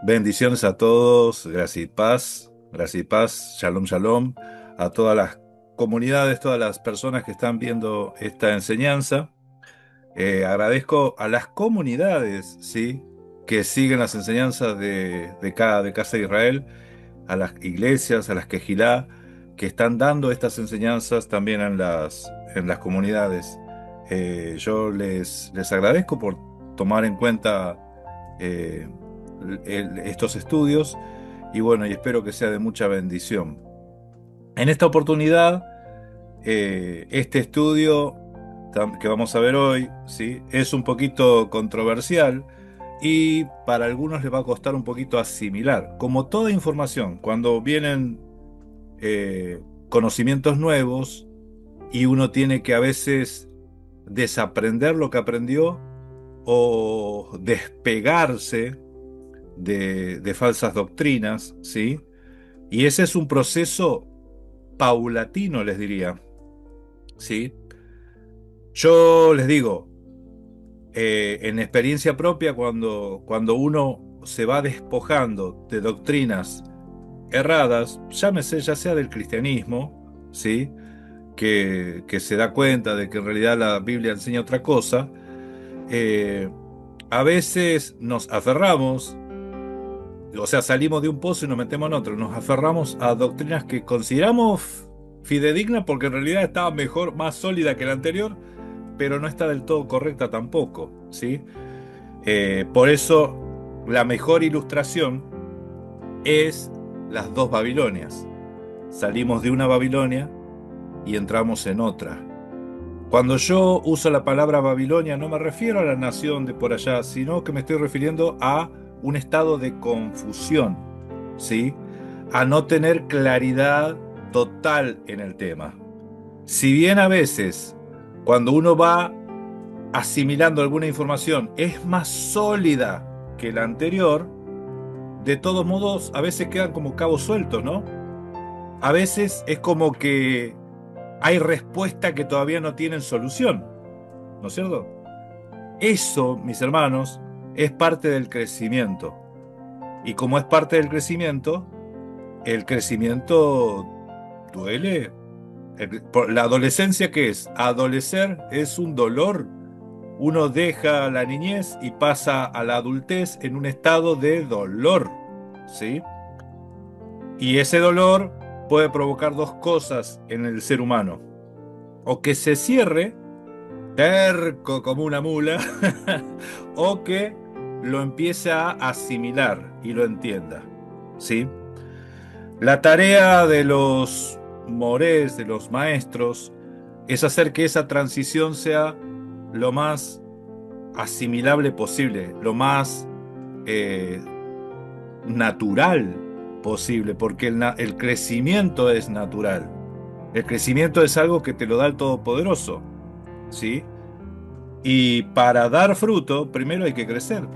Bendiciones a todos, gracia y paz, shalom, shalom, a todas las comunidades, todas las personas que están viendo esta enseñanza. Agradezco a las comunidades, ¿sí?, que siguen las enseñanzas de Casa de Israel, a las iglesias, a las quejilá, que están dando estas enseñanzas también en las comunidades. Yo les agradezco por tomar en cuenta eh, estos estudios y bueno, y espero que sea de mucha bendición. En esta oportunidad, este estudio que vamos a ver hoy, ¿sí?, es un poquito controversial y para algunos les va a costar un poquito asimilar. Como toda información, cuando vienen conocimientos nuevos y uno tiene que a veces desaprender lo que aprendió o despegarse de falsas doctrinas, ¿sí? Y ese es un proceso paulatino, les diría, ¿sí? Yo les digo, en experiencia propia, cuando uno se va despojando de doctrinas erradas, llámese ya sea del cristianismo, ¿sí?, que se da cuenta de que en realidad la Biblia enseña otra cosa, eh, a veces nos aferramos. O sea, salimos de un pozo y nos metemos en otro. Nos aferramos a doctrinas que consideramos fidedignas porque en realidad estaba mejor, más sólida que la anterior, pero no está del todo correcta tampoco, ¿sí? Por eso, la mejor ilustración es las dos Babilonias. Salimos de una Babilonia y entramos en otra. Cuando yo uso la palabra Babilonia, no me refiero a la nación de por allá, sino que me estoy refiriendo a un estado de confusión, ¿sí?, a no tener claridad total en el tema. Si bien a veces, cuando uno va asimilando alguna información, es más sólida que la anterior, de todos modos, a veces quedan como cabos sueltos, ¿no? A veces es como que hay respuesta que todavía no tienen solución, ¿no es cierto? Eso, mis hermanos, es parte del crecimiento. Y como es parte del crecimiento, el crecimiento duele. La adolescencia, ¿qué es? Adolecer es un dolor. Uno deja la niñez y pasa a la adultez en un estado de dolor, ¿sí? Y ese dolor puede provocar dos cosas en el ser humano. O que se cierre, terco como una mula, o que lo empiece a asimilar y lo entienda, ¿sí? La tarea de los morés, de los maestros, es hacer que esa transición sea lo más asimilable posible, lo más eh, natural posible, porque el crecimiento es natural. El crecimiento es algo que te lo da el Todopoderoso, ¿sí? Y para dar fruto, primero hay que crecer.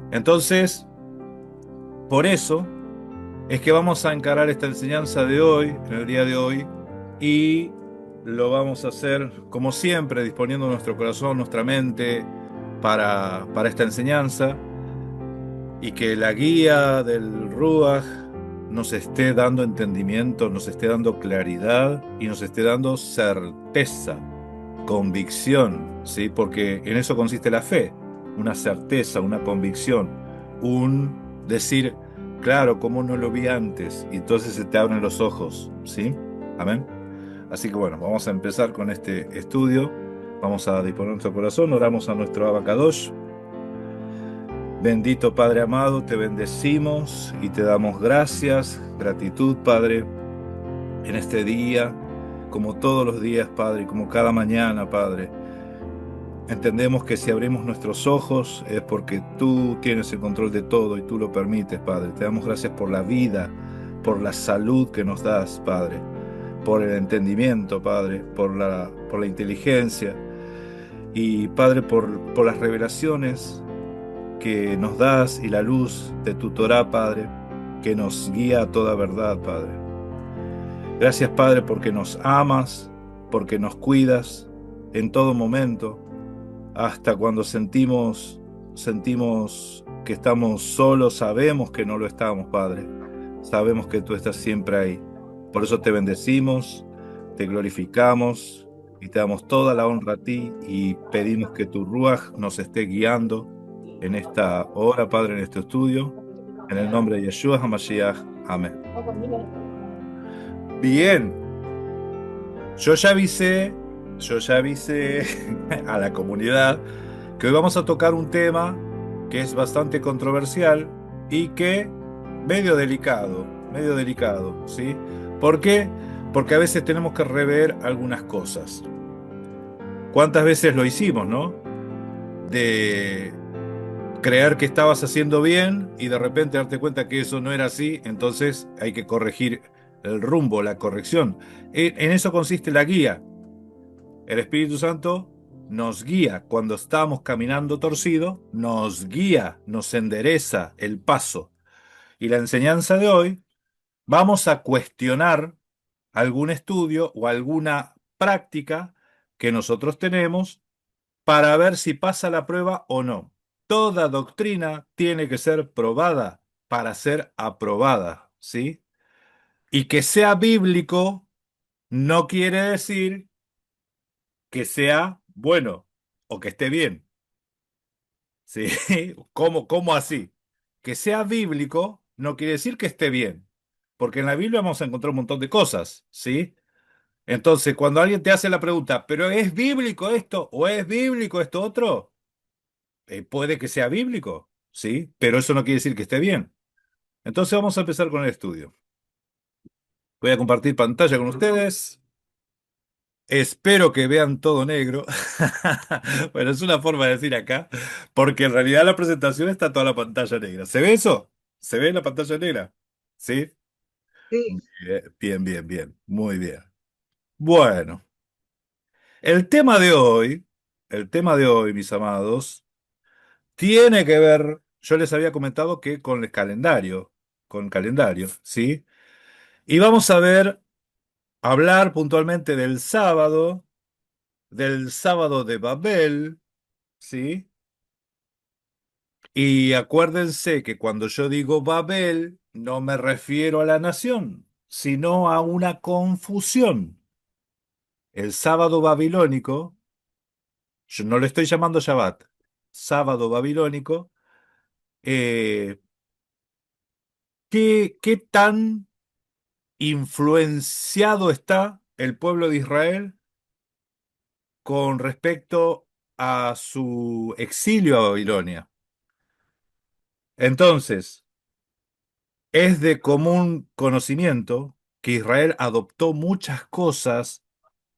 Entonces, por eso es que vamos a encarar esta enseñanza de hoy, en el día de hoy, y lo vamos a hacer como siempre, disponiendo nuestro corazón, nuestra mente para esta enseñanza, y que la guía del Ruach nos esté dando entendimiento, nos esté dando claridad y nos esté dando certeza, convicción, ¿sí? Porque en eso consiste la fe, una certeza, una convicción, un decir, claro, ¿cómo no lo vi antes? Y entonces se te abren los ojos, ¿sí? Amén. Así que bueno, vamos a empezar con este estudio. Vamos a disponer nuestro corazón, oramos a nuestro Abacadosh. Bendito Padre amado, te bendecimos y te damos gracias, gratitud, Padre, en este día, como todos los días, Padre, y como cada mañana, Padre. Entendemos que si abrimos nuestros ojos es porque tú tienes el control de todo y tú lo permites, Padre. Te damos gracias por la vida, por la salud que nos das, Padre, por el entendimiento, Padre, por la inteligencia y, Padre, por las revelaciones que nos das y la luz de tu Torá, Padre, que nos guía a toda verdad, Padre. Gracias, Padre, porque nos amas, porque nos cuidas en todo momento, hasta cuando sentimos que estamos solos, sabemos que no lo estamos, Padre. Sabemos que tú estás siempre ahí. Por eso te bendecimos, te glorificamos y te damos toda la honra a ti y pedimos que tu Ruaj nos esté guiando en esta hora, Padre, en este estudio. En el nombre de Yeshua HaMashiach. Amén. Bien, yo ya avisé, yo ya avisé a la comunidad que hoy vamos a tocar un tema que es bastante controversial y que medio delicado, ¿sí? ¿Por qué? Porque a veces tenemos que rever algunas cosas. ¿Cuántas veces lo hicimos, no? De creer que estabas haciendo bien y de repente darte cuenta que eso no era así, entonces hay que corregir el rumbo, la corrección. En eso consiste la guía. El Espíritu Santo nos guía cuando estamos caminando torcido, nos guía, nos endereza el paso. Y la enseñanza de hoy, vamos a cuestionar algún estudio o alguna práctica que nosotros tenemos para ver si pasa la prueba o no. Toda doctrina tiene que ser probada para ser aprobada, ¿sí? Y que sea bíblico no quiere decir que sea bueno o que esté bien. ¿Sí? ¿Cómo así? Que sea bíblico no quiere decir que esté bien, porque en la Biblia vamos a encontrar un montón de cosas, ¿sí? Entonces, cuando alguien te hace la pregunta, ¿pero es bíblico esto o es bíblico esto otro? Puede que sea bíblico, ¿sí? Pero eso no quiere decir que esté bien. Entonces vamos a empezar con el estudio. Voy a compartir pantalla con ustedes. Espero que vean todo negro. Bueno, es una forma de decir acá, porque en realidad la presentación está toda la pantalla negra. ¿Se ve eso? ¿Se ve la pantalla negra? ¿Sí? Sí, Bien, bien, bien. Muy bien. Bueno, el tema de hoy, el tema de hoy, mis amados, tiene que ver, yo les había comentado que con calendario, ¿sí? Y vamos a ver, hablar puntualmente del sábado de Babel, ¿sí? Y acuérdense que cuando yo digo Babel, no me refiero a la nación, sino a una confusión. El sábado babilónico, yo no le estoy llamando Shabbat, sábado babilónico, eh, ¿qué tan influenciado está el pueblo de Israel con respecto a su exilio a Babilonia? Entonces, es de común conocimiento que Israel adoptó muchas cosas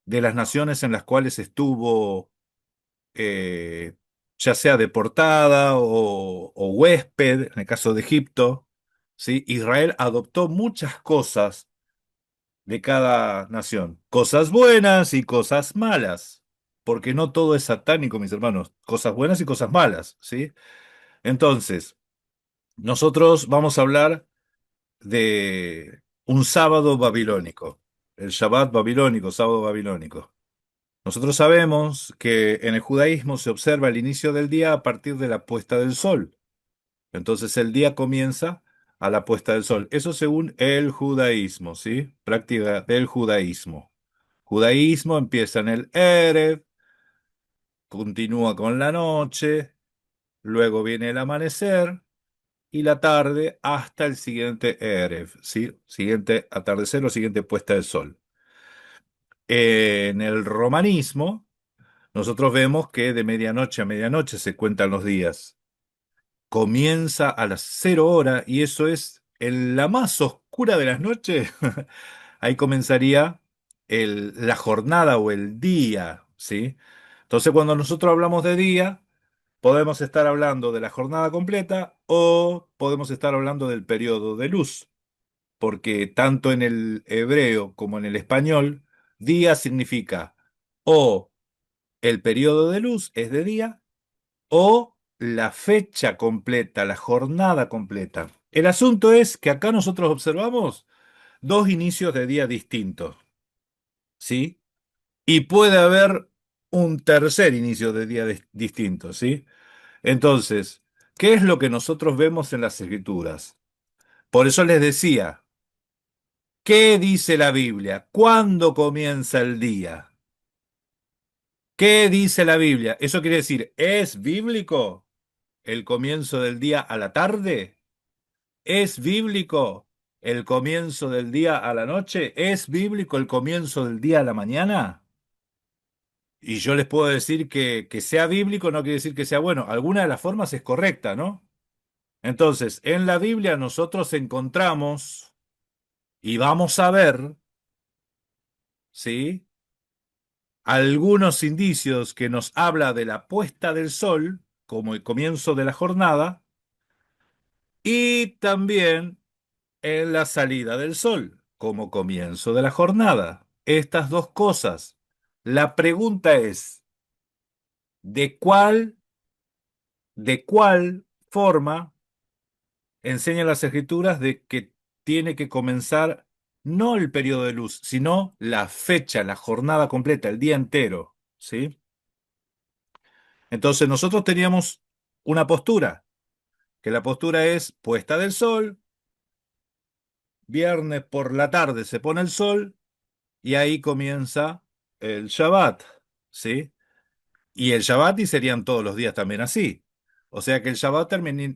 de las naciones en las cuales estuvo, eh, ya sea deportada o huésped, en el caso de Egipto, ¿sí? Israel adoptó muchas cosas de cada nación, cosas buenas y cosas malas, porque no todo es satánico, mis hermanos, cosas buenas y cosas malas, ¿sí? Entonces, nosotros vamos a hablar de un sábado babilónico, el Shabbat babilónico, sábado babilónico. Nosotros sabemos que en el judaísmo se observa el inicio del día a partir de la puesta del sol. Entonces el día comienza a la puesta del sol. Eso según el judaísmo, ¿sí? Práctica del judaísmo. Judaísmo empieza en el Erev, continúa con la noche, luego viene el amanecer y la tarde hasta el siguiente Erev, ¿sí? Siguiente atardecer o siguiente puesta del sol. En el romanismo, nosotros vemos que de medianoche a medianoche se cuentan los días. Comienza a las 0 horas y eso es en la más oscura de las noches. Ahí comenzaría la jornada o el día, ¿sí? Entonces, cuando nosotros hablamos de día, podemos estar hablando de la jornada completa o podemos estar hablando del periodo de luz, porque tanto en el hebreo como en el español, día significa o el periodo de luz es de día o la fecha completa, la jornada completa. El asunto es que acá nosotros observamos dos inicios de día distintos, ¿sí? Y puede haber un tercer inicio de día distinto, ¿sí? Entonces, ¿Qué es lo que nosotros vemos en las Escrituras? Por eso les decía, ¿qué dice la Biblia? ¿Cuándo comienza el día? ¿Qué dice la Biblia? Eso quiere decir, ¿es bíblico el comienzo del día a la tarde? ¿Es bíblico el comienzo del día a la noche? ¿Es bíblico el comienzo del día a la mañana? Y yo les puedo decir que sea bíblico no quiere decir que sea bueno. Alguna de las formas es correcta, ¿no? Entonces, en la Biblia nosotros encontramos y vamos a ver, ¿sí? Algunos indicios que nos habla de la puesta del sol como el comienzo de la jornada y también en la salida del sol como comienzo de la jornada. Estas dos cosas. La pregunta es, ¿de cuál forma enseñan las escrituras de que tiene que comenzar no el periodo de luz, sino la fecha, la jornada completa, el día entero, ¿sí? Entonces nosotros teníamos una postura, que la postura es puesta del sol, viernes por la tarde se pone el sol y ahí comienza el Shabbat, ¿sí? Y el Shabbat y serían todos los días también así. O sea que el Shabbat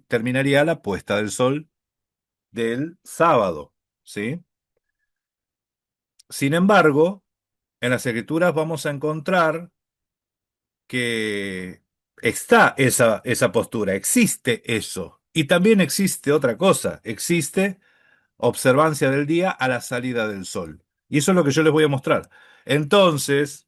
terminaría a la puesta del sol del sábado, ¿sí? Sin embargo, en las escrituras vamos a encontrar que está esa postura, existe eso. Y también existe otra cosa, existe observancia del día a la salida del sol. Y eso es lo que yo les voy a mostrar. Entonces,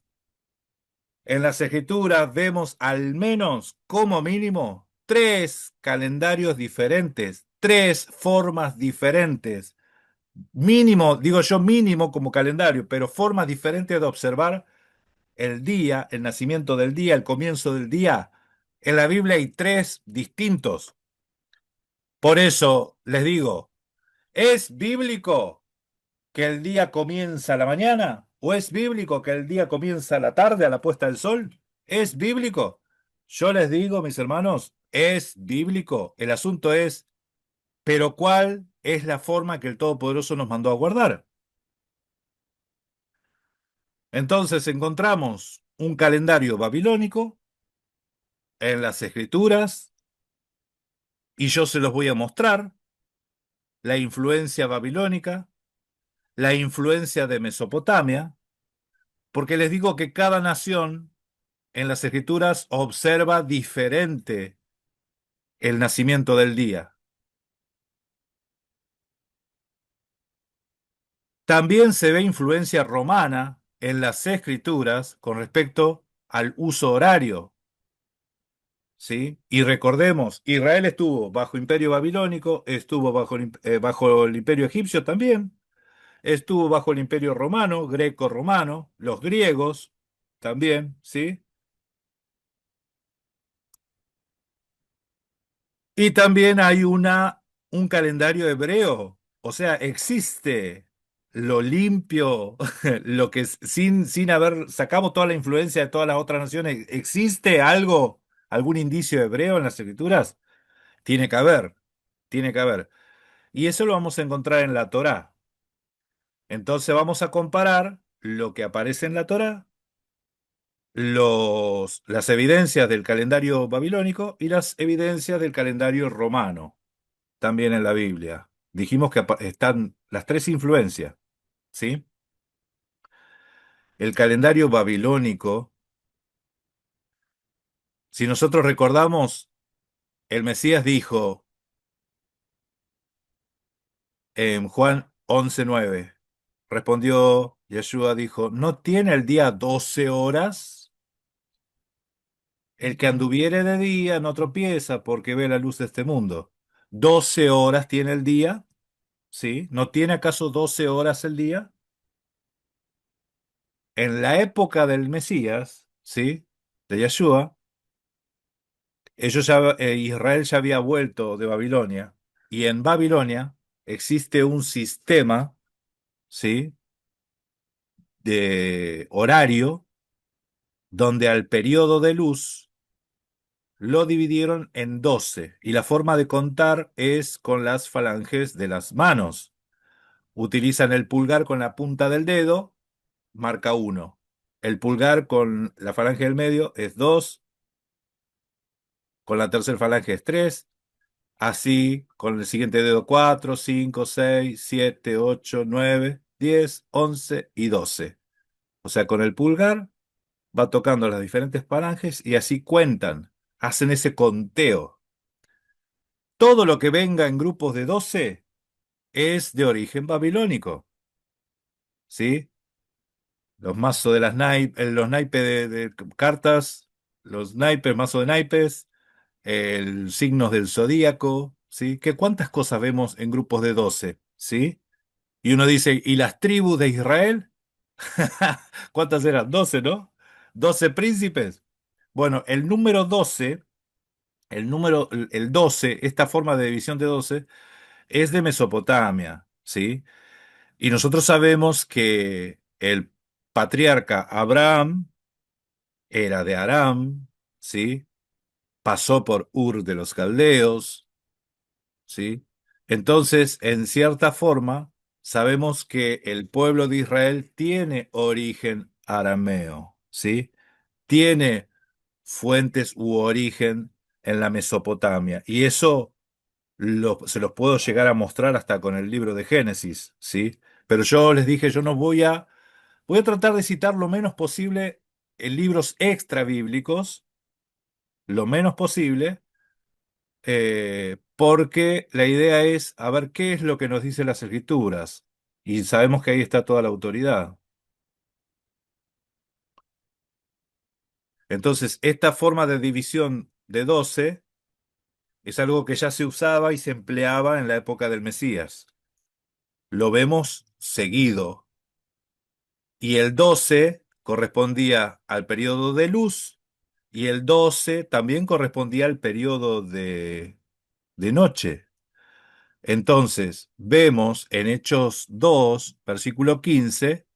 en las escrituras vemos al menos, como mínimo, tres calendarios diferentes, tres formas diferentes. Mínimo, digo yo mínimo como calendario, pero formas diferentes de observar el día, el nacimiento del día, el comienzo del día. En la Biblia hay tres distintos. Por eso les digo, ¿es bíblico que el día comienza a la mañana? ¿O es bíblico que el día comienza a la tarde, a la puesta del sol? ¿Es bíblico? Yo les digo, mis hermanos, es bíblico. El asunto es, ¿pero cuál es la forma que el Todopoderoso nos mandó a guardar? Entonces encontramos un calendario babilónico en las escrituras y yo se los voy a mostrar la influencia babilónica, la influencia de Mesopotamia, porque les digo que cada nación en las escrituras observa diferente el nacimiento del día. También se ve influencia romana en las escrituras con respecto al uso horario, ¿sí? Y recordemos, Israel estuvo bajo imperio babilónico, estuvo bajo el imperio egipcio también, estuvo bajo el imperio romano, greco-romano, los griegos también, ¿sí? Y también hay un calendario hebreo, o sea, existe lo limpio, lo que sin haber, sacamos toda la influencia de todas las otras naciones, ¿existe algo, algún indicio hebreo en las escrituras? Tiene que haber, tiene que haber. Y eso lo vamos a encontrar en la Torá. Entonces vamos a comparar lo que aparece en la Torá, las evidencias del calendario babilónico y las evidencias del calendario romano, también en la Biblia. Dijimos que están las tres influencias, ¿sí? El calendario babilónico, si nosotros recordamos, el Mesías dijo en Juan 11:9, respondió Yeshua, dijo, ¿no tiene el día 12 horas? El que anduviere de día no tropieza porque ve la luz de este mundo. 12 horas tiene el día, ¿sí? ¿No tiene acaso 12 horas el día? En la época del Mesías, ¿sí? De Yeshua, Israel ya había vuelto de Babilonia y en Babilonia existe un sistema, ¿sí? De horario donde al periodo de luz lo dividieron en 12 y la forma de contar es con las falanges de las manos. Utilizan el pulgar con la punta del dedo, marca uno. El pulgar con la falange del medio es 2, con la tercera falange es 3, así con el siguiente dedo 4, 5, 6, 7, 8, 9, 10, 11 y 12. O sea, con el pulgar va tocando las diferentes falanges y así cuentan, hacen ese conteo. Todo lo que venga en grupos de 12 es de origen babilónico, ¿sí? Los mazos de las naipes, los naipes de cartas, los naipes, mazo de naipes, el signos del zodíaco, ¿sí? ¿Qué cuántas cosas vemos en grupos de 12, ¿sí? Y uno dice, ¿y las tribus de Israel? ¿Cuántas eran? 12, ¿no? 12 príncipes. Bueno, el número 12, el 12, esta forma de división de 12, es de Mesopotamia, ¿sí? Y nosotros sabemos que el patriarca Abraham era de Aram, ¿sí? Pasó por Ur de los Caldeos, ¿sí? Entonces, en cierta forma, sabemos que el pueblo de Israel tiene origen arameo, ¿sí? Tiene fuentes u origen en la Mesopotamia. Y eso se los puedo llegar a mostrar hasta con el libro de Génesis, ¿sí? Pero yo les dije, yo no voy a tratar de citar lo menos posible en libros extra bíblicos, lo menos posible, porque la idea es a ver qué es lo que nos dicen las escrituras. Y sabemos que ahí está toda la autoridad. Entonces, esta forma de división de 12 es algo que ya se usaba y se empleaba en la época del Mesías. Lo vemos seguido. Y el 12 correspondía al periodo de luz y el 12 también correspondía al periodo de noche. Entonces, vemos en Hechos 2, versículo 15,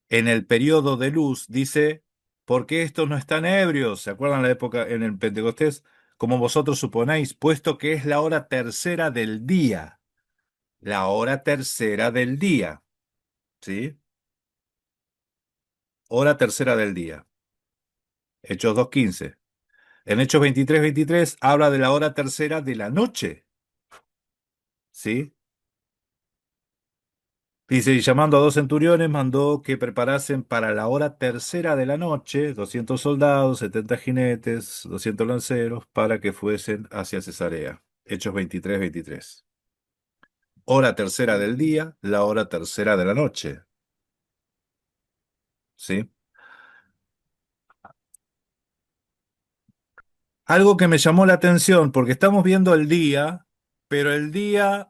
en el periodo de luz, dice, ¿por qué estos no están ebrios? ¿Se acuerdan la época en el Pentecostés? Como vosotros suponéis, puesto que es la hora tercera del día. La hora tercera del día, ¿sí? Hora tercera del día. Hechos 2:15. En Hechos 23:23 habla de la hora tercera de la noche, ¿sí? Dice, y llamando a dos centuriones, mandó que preparasen para la hora tercera de la noche 200 soldados, 70 jinetes, 200 lanceros, para que fuesen hacia Cesarea. Hechos 23:23. Hora tercera del día, la hora tercera de la noche, ¿sí? Algo que me llamó la atención, porque estamos viendo el día, pero el día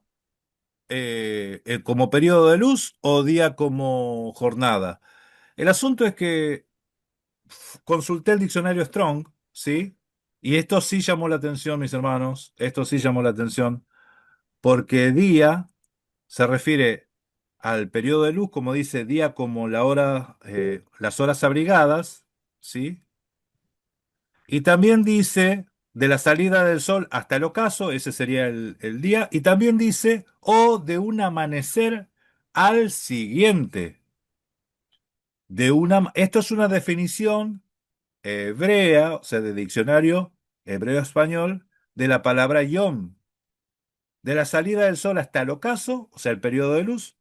como periodo de luz o día como jornada. El asunto es que consulté el diccionario Strong, ¿sí? Y esto sí llamó la atención, mis hermanos, esto sí llamó la atención, porque día se refiere al periodo de luz, como dice, día como la hora, las horas abrigadas, ¿sí? Y también dice de la salida del sol hasta el ocaso, ese sería el día, y también dice, o de un amanecer al siguiente. Esto es una definición hebrea, o sea, de diccionario hebreo-español, de la palabra yom, de la salida del sol hasta el ocaso, o sea, el periodo de luz,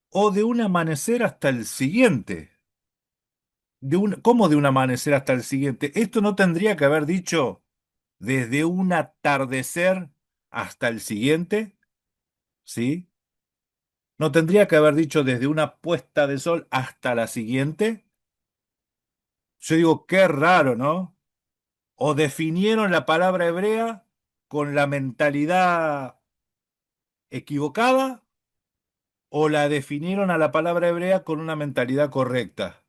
o de un amanecer hasta el siguiente. ¿Cómo de un amanecer hasta el siguiente? Esto no tendría que haber dicho desde un atardecer hasta el siguiente, ¿sí? No tendría que haber dicho desde una puesta de sol hasta la siguiente. Yo digo, qué raro, ¿no? O definieron la palabra hebrea con la mentalidad equivocada, o la definieron a la palabra hebrea con una mentalidad correcta.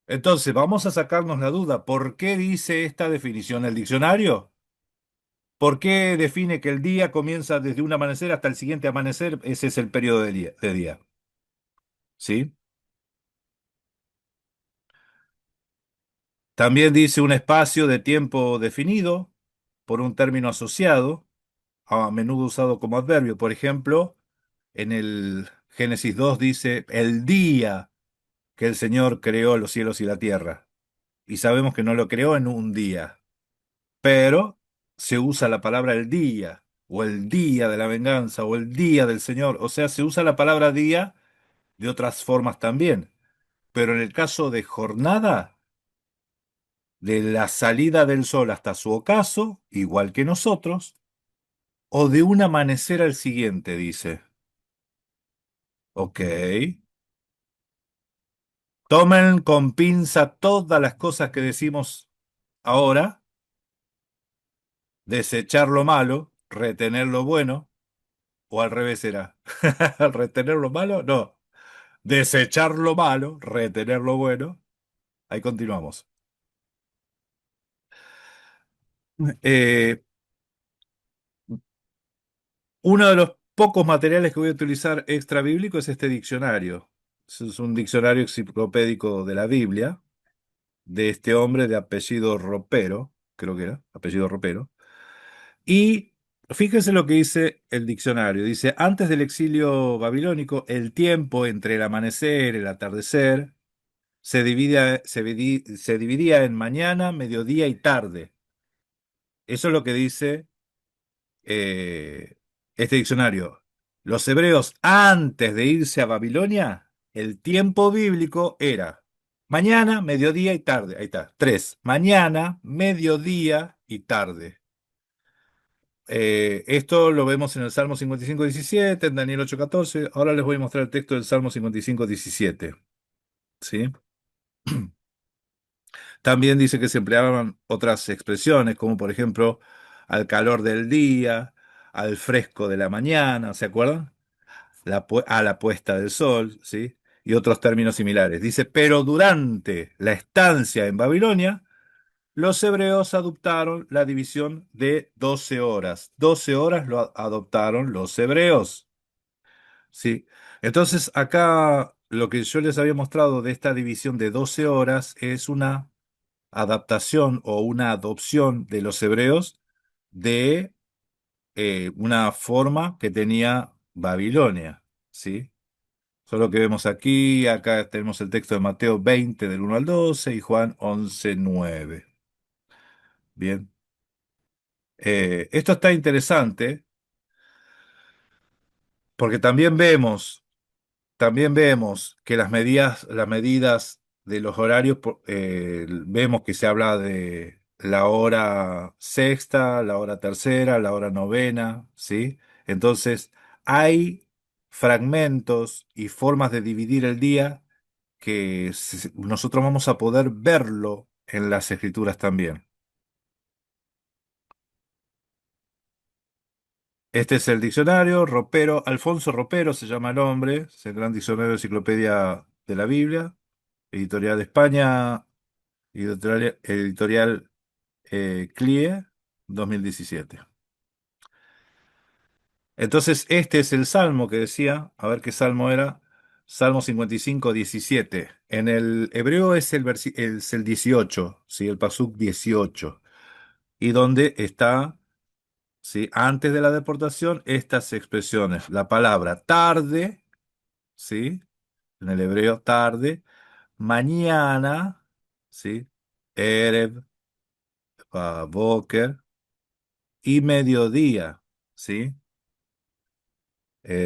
Entonces, vamos a sacarnos la duda. ¿Por qué dice esta definición el diccionario? ¿Por qué define que el día comienza desde un amanecer hasta el siguiente amanecer? Ese es el periodo de día. ¿Sí? También dice un espacio de tiempo definido por un término asociado, a menudo usado como adverbio. Por ejemplo, en el Génesis 2 dice el día que el Señor creó los cielos y la tierra. Y sabemos que no lo creó en un día, pero se usa la palabra el día, o el día de la venganza, o el día del Señor. O sea, se usa la palabra día de otras formas también. Pero en el caso de jornada, de la salida del sol hasta su ocaso, igual que nosotros, o de un amanecer al siguiente, dice. Ok. Tomen con pinza todas las cosas que decimos ahora, desechar lo malo, retener lo bueno, o al revés será. ¿Retener lo malo? No. Desechar lo malo, retener lo bueno. Ahí continuamos. Eh, Uno de los pocos materiales que voy a utilizar extra bíblico es este diccionario. Es un diccionario enciclopédico de la Biblia, de este hombre de apellido Ropero, creo que era, apellido Ropero. Y fíjense lo que dice el diccionario. Dice, antes del exilio babilónico, el tiempo entre el amanecer y el atardecer se dividía en mañana, mediodía y tarde. Eso es lo que dice eh, este diccionario. Los hebreos, antes de irse a Babilonia, el tiempo bíblico era mañana, mediodía y tarde. Ahí está. Tres. Mañana, mediodía y tarde. Esto lo vemos en el Salmo 55:17, en Daniel 8:14. Ahora les voy a mostrar el texto del Salmo 55:17. ¿Sí? También dice que se empleaban otras expresiones, como por ejemplo al calor del día, al fresco de la mañana, ¿se acuerdan? A la puesta del sol, ¿sí? Y otros términos similares. Dice, pero durante la estancia en Babilonia, los hebreos adoptaron la división de 12 horas. 12 horas lo adoptaron los hebreos, ¿sí? Entonces, acá lo que yo les había mostrado de esta división de 12 horas es una adaptación o una adopción de los hebreos de una forma que tenía Babilonia, ¿sí? Solo que vemos aquí, acá tenemos el texto de Mateo 20 del 1 al 12 y Juan 11:9. Bien. Esto está interesante porque también vemos que las medidas de los horarios, vemos que se habla de la hora sexta, la hora tercera, la hora novena, ¿sí? Entonces, hay fragmentos y formas de dividir el día que nosotros vamos a poder verlo en las escrituras también. Este es el diccionario, Ropero, Alfonso Ropero se llama el hombre, es el gran diccionario de enciclopedia de la Biblia, editorial de España, editorial CLIE 2017. Entonces, este es el salmo que decía, a ver qué salmo era, Salmo 55:17. En el hebreo es el 18, ¿sí? El pasuk 18. Y donde está, ¿sí? Antes de la deportación, estas expresiones. La palabra tarde, ¿sí? En el hebreo tarde, mañana, ¿sí? Erev, Boker, y mediodía, ¿sí?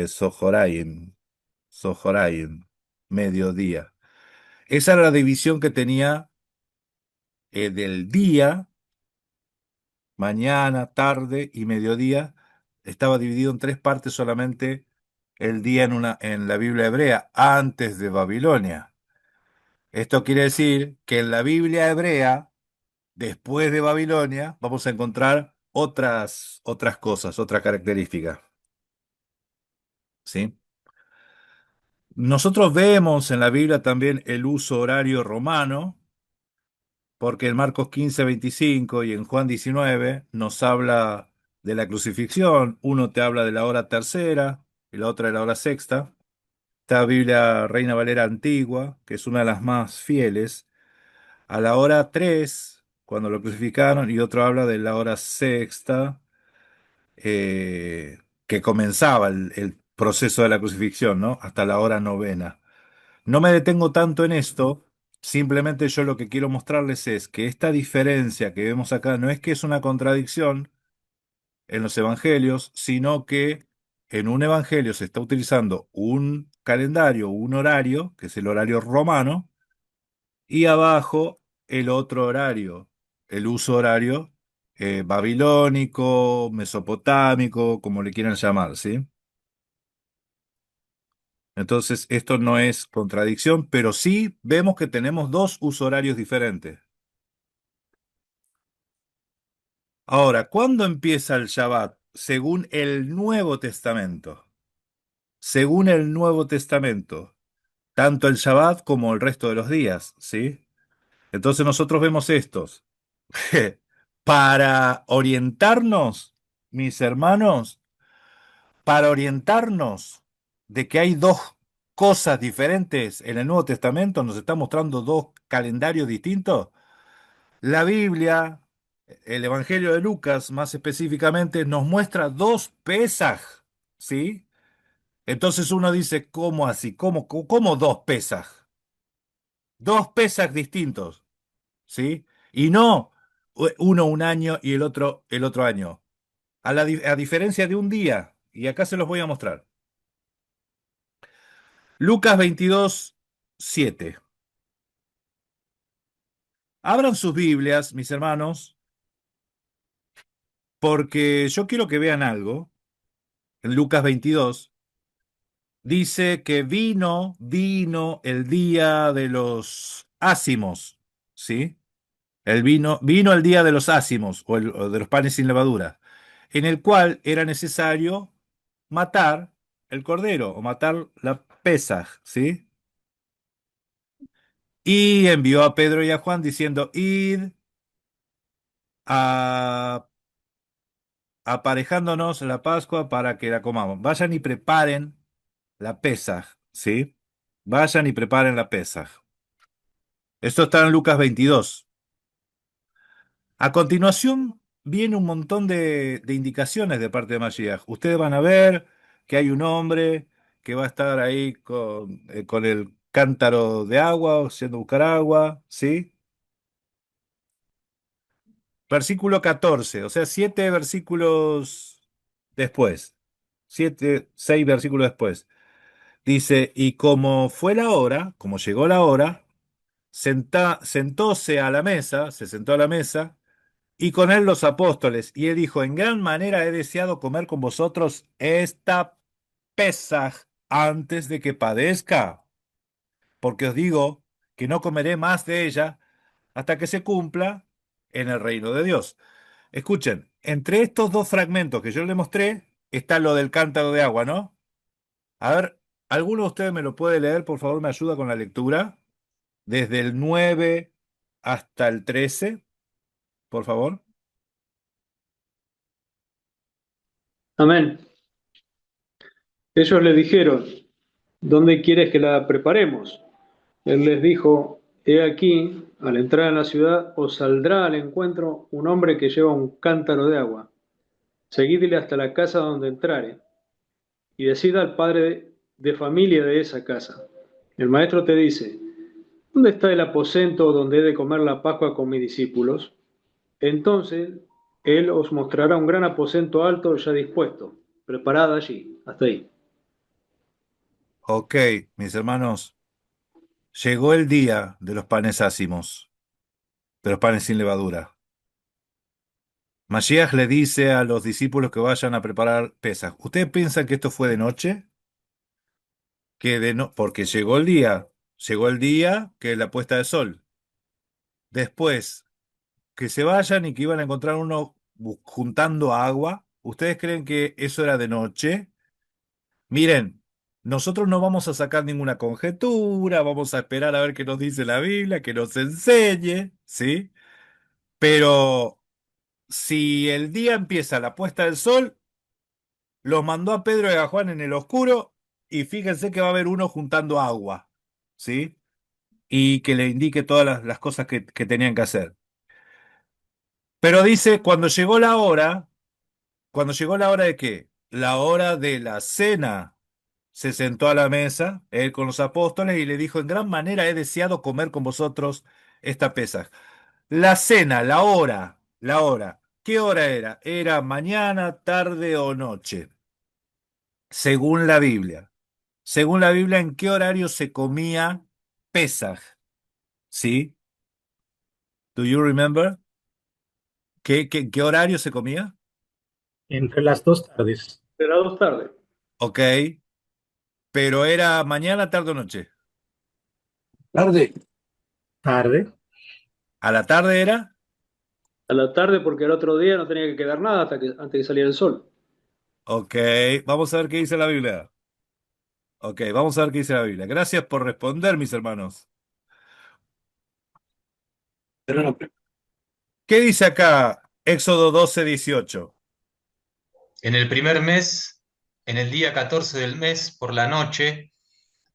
Sohoraim, Sohoraim, mediodía. Esa era la división que tenía del día, mañana, tarde y mediodía. Estaba dividido en tres partes solamente el día en la Biblia hebrea, antes de Babilonia. Esto quiere decir que en la Biblia hebrea, después de Babilonia, vamos a encontrar otras cosas, otras características, ¿sí? Nosotros vemos en la Biblia también el uso horario romano, porque en Marcos 15:25 y en Juan 19 nos habla de la crucifixión. Uno te habla de la hora tercera y la otra de la hora sexta. Esta Biblia Reina Valera antigua, que es una de las más fieles, a la hora 3 cuando lo crucificaron, y otro habla de la hora sexta, que comenzaba el proceso de la crucifixión, ¿no? Hasta la hora novena. No me detengo tanto en esto, simplemente yo lo que quiero mostrarles es que esta diferencia que vemos acá no es que es una contradicción en los evangelios, sino que en un evangelio se está utilizando un calendario, un horario, que es el horario romano, y abajo el otro horario, el uso horario babilónico, mesopotámico, como le quieran llamar, ¿sí? Entonces, esto no es contradicción, pero sí vemos que tenemos dos usos horarios diferentes. Ahora, ¿cuándo empieza el Shabbat? Según el Nuevo Testamento. Según el Nuevo Testamento, tanto el Shabbat como el resto de los días, ¿sí? Entonces nosotros vemos estos. Para orientarnos, mis hermanos, para orientarnos de que hay dos cosas diferentes en el Nuevo Testamento, nos está mostrando dos calendarios distintos. La Biblia, el Evangelio de Lucas más específicamente, nos muestra dos Pesaj, ¿sí? Entonces uno dice, ¿cómo así? ¿Cómo dos Pesaj? Dos Pesaj distintos, ¿sí? Y no uno un año y el otro año. A diferencia de un día, y acá se los voy a mostrar. Lucas 22, 7. Abran sus Biblias, mis hermanos, porque yo quiero que vean algo. En Lucas 22 dice que vino el día de los ácimos, ¿sí? Vino el día de los ácimos, o de los panes sin levadura, en el cual era necesario matar el cordero, o matar la Pesaj, ¿sí? Y envió a Pedro y a Juan diciendo, id a aparejándonos la Pascua para que la comamos. Vayan y preparen la Pesaj, ¿sí? Vayan y preparen la Pesaj. Esto está en Lucas 22. A continuación viene un montón de indicaciones de parte de Mashiach. Ustedes van a ver que hay un hombre que va a estar ahí con el cántaro de agua, yendo a buscar agua, ¿sí? Versículo 14, o sea, 7 versículos después. 6 versículos después. Dice, y como fue la hora, como llegó la hora, sentóse a la mesa, se sentó a la mesa, y con él los apóstoles. Y él dijo, en gran manera he deseado comer con vosotros esta Pesaj antes de que padezca, porque os digo que no comeré más de ella hasta que se cumpla en el reino de Dios. Escuchen, entre estos dos fragmentos que yo les mostré está lo del cántaro de agua, ¿no? A ver, ¿alguno de ustedes me lo puede leer? Por favor, me ayuda con la lectura. Desde el 9 hasta el 13, por favor. Amén. Ellos le dijeron, ¿dónde quieres que la preparemos? Él les dijo, he aquí, al entrar en la ciudad os saldrá al encuentro un hombre que lleva un cántaro de agua. Seguidle hasta la casa donde entrare y decid al padre de familia de esa casa. El maestro te dice, ¿dónde está el aposento donde he de comer la Pascua con mis discípulos? Entonces él os mostrará un gran aposento alto ya dispuesto. Preparad allí. Hasta ahí. Ok, mis hermanos, llegó el día de los panes ácimos, de los panes sin levadura. Mashiach le dice a los discípulos que vayan a preparar pesas. ¿Ustedes piensan que esto fue de noche? Que de no, porque llegó el día que es la puesta de sol. Después, que se vayan y que iban a encontrar uno juntando agua. ¿Ustedes creen que eso era de noche? Miren, nosotros no vamos a sacar ninguna conjetura, vamos a esperar a ver qué nos dice la Biblia, que nos enseñe, ¿sí? Pero si el día empieza a la puesta del sol, los mandó a Pedro y a Juan en el oscuro y fíjense que va a haber uno juntando agua, ¿sí? y que le indique todas las cosas que tenían que hacer. Pero dice, cuando llegó la hora de qué? La hora de la cena. Se sentó a la mesa, él con los apóstoles, y le dijo, en gran manera he deseado comer con vosotros esta pesa. La cena, la hora. ¿Qué hora era? ¿Era mañana, tarde o noche? Según la Biblia. Según la Biblia, ¿en qué horario se comía Pesaj? ¿Sí? ¿Do you remember? ¿Qué horario se comía? Entre las dos tardes. De las 2 tardes. Ok, pero ¿era mañana, tarde o noche? Tarde. Tarde. ¿A la tarde era? A la tarde porque el otro día no tenía que quedar nada hasta que, antes que saliera el sol. Ok, vamos a ver qué dice la Biblia. Ok, vamos a ver qué dice la Biblia. Gracias por responder, mis hermanos. Pero no, ¿Qué dice acá Éxodo 12:18? En el primer mes, en el día 14 del mes, por la noche,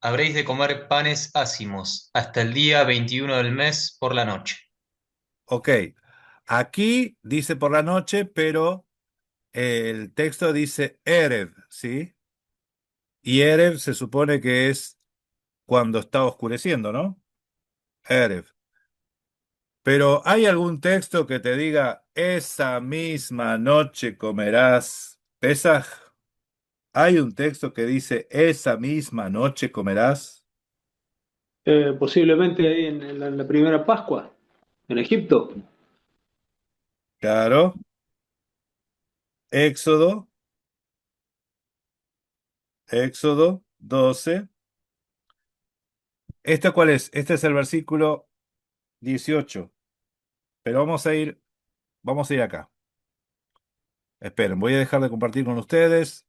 habréis de comer panes ácimos, hasta el día 21 del mes, por la noche. Ok, aquí dice por la noche, pero el texto dice Erev, ¿sí? Y Erev se supone que es cuando está oscureciendo, ¿no? Erev. Pero ¿hay algún texto que te diga esa misma noche comerás Pesaj? ¿Hay un texto que dice esa misma noche comerás? Posiblemente ahí en la primera Pascua, en Egipto. Claro. Éxodo, Éxodo 12. ¿Este cuál es? Este es el versículo 18. Pero vamos a ir acá. Esperen, voy a dejar de compartir con ustedes.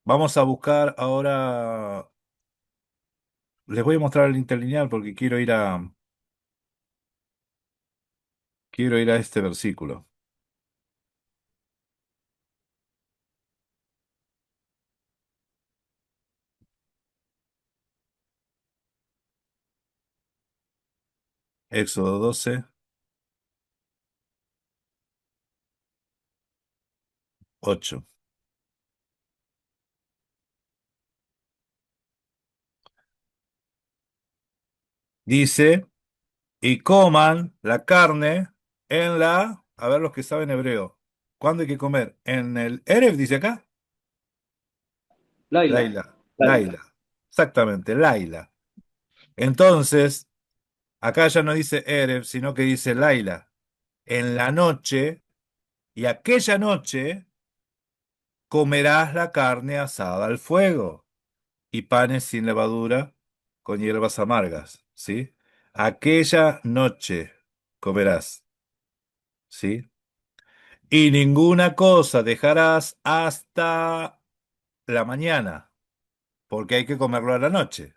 Vamos a buscar ahora. Les voy a mostrar el interlineal porque quiero ir a este versículo. Éxodo 12, 8. Dice, y coman la carne a ver los que saben hebreo. ¿Cuándo hay que comer? En el Erev, dice acá. Laila. Laila, Laila. Laila. Exactamente, Laila. Entonces, acá ya no dice Erev, sino que dice Laila. En la noche, y aquella noche comerás la carne asada al fuego y panes sin levadura con hierbas amargas, ¿sí? Aquella noche comerás, ¿sí? Y ninguna cosa dejarás hasta la mañana, porque hay que comerlo a la noche,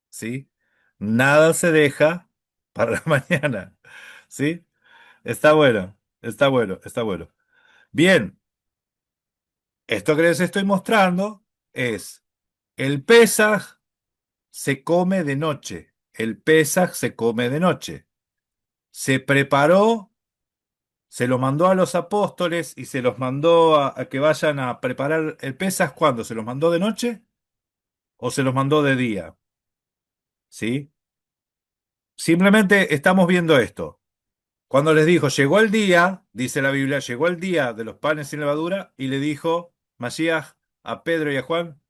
¿sí? Nada se deja para la mañana, ¿sí? Está bueno, está bueno, está bueno. Bien, esto que les estoy mostrando es el Pesaj se come de noche. El Pesaj se come de noche. Se preparó, se lo mandó a los apóstoles y se los mandó a que vayan a preparar el Pesaj. ¿Cuándo? ¿Se los mandó de noche o se los mandó de día? ¿Sí? Simplemente estamos viendo esto. Cuando les dijo, llegó el día, dice la Biblia, llegó el día de los panes sin levadura y le dijo Masías a Pedro y a Juan,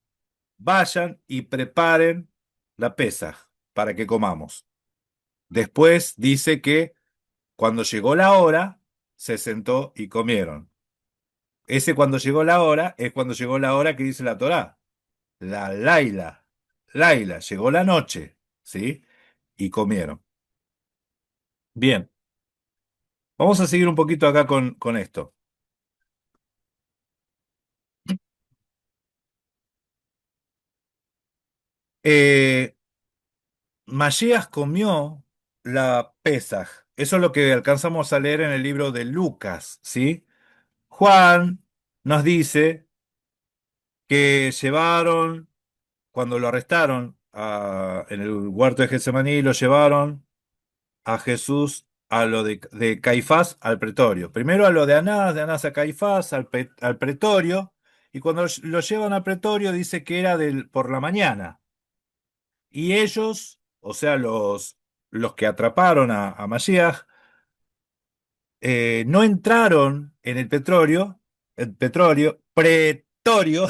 vayan y preparen la Pesaj para que comamos. Después dice que cuando llegó la hora, se sentó y comieron. Ese cuando llegó la hora es cuando llegó la hora que dice la Torá. La Laila. Laila, llegó la noche, ¿sí? Y comieron. Bien, vamos a seguir un poquito acá con esto. Eh, Masías comió la Pesaj. Eso es lo que alcanzamos a leer en el libro de Lucas, ¿sí? Juan nos dice que llevaron, cuando lo arrestaron, en el huerto de Getsemaní, lo llevaron a Jesús a lo de Caifás al pretorio. Primero a lo de Anás a Caifás, al pretorio, y cuando lo llevan al pretorio dice que era por la mañana. Y ellos, o sea, los que atraparon a Mashiach, no entraron en pretorio, el petróleo, pretorio,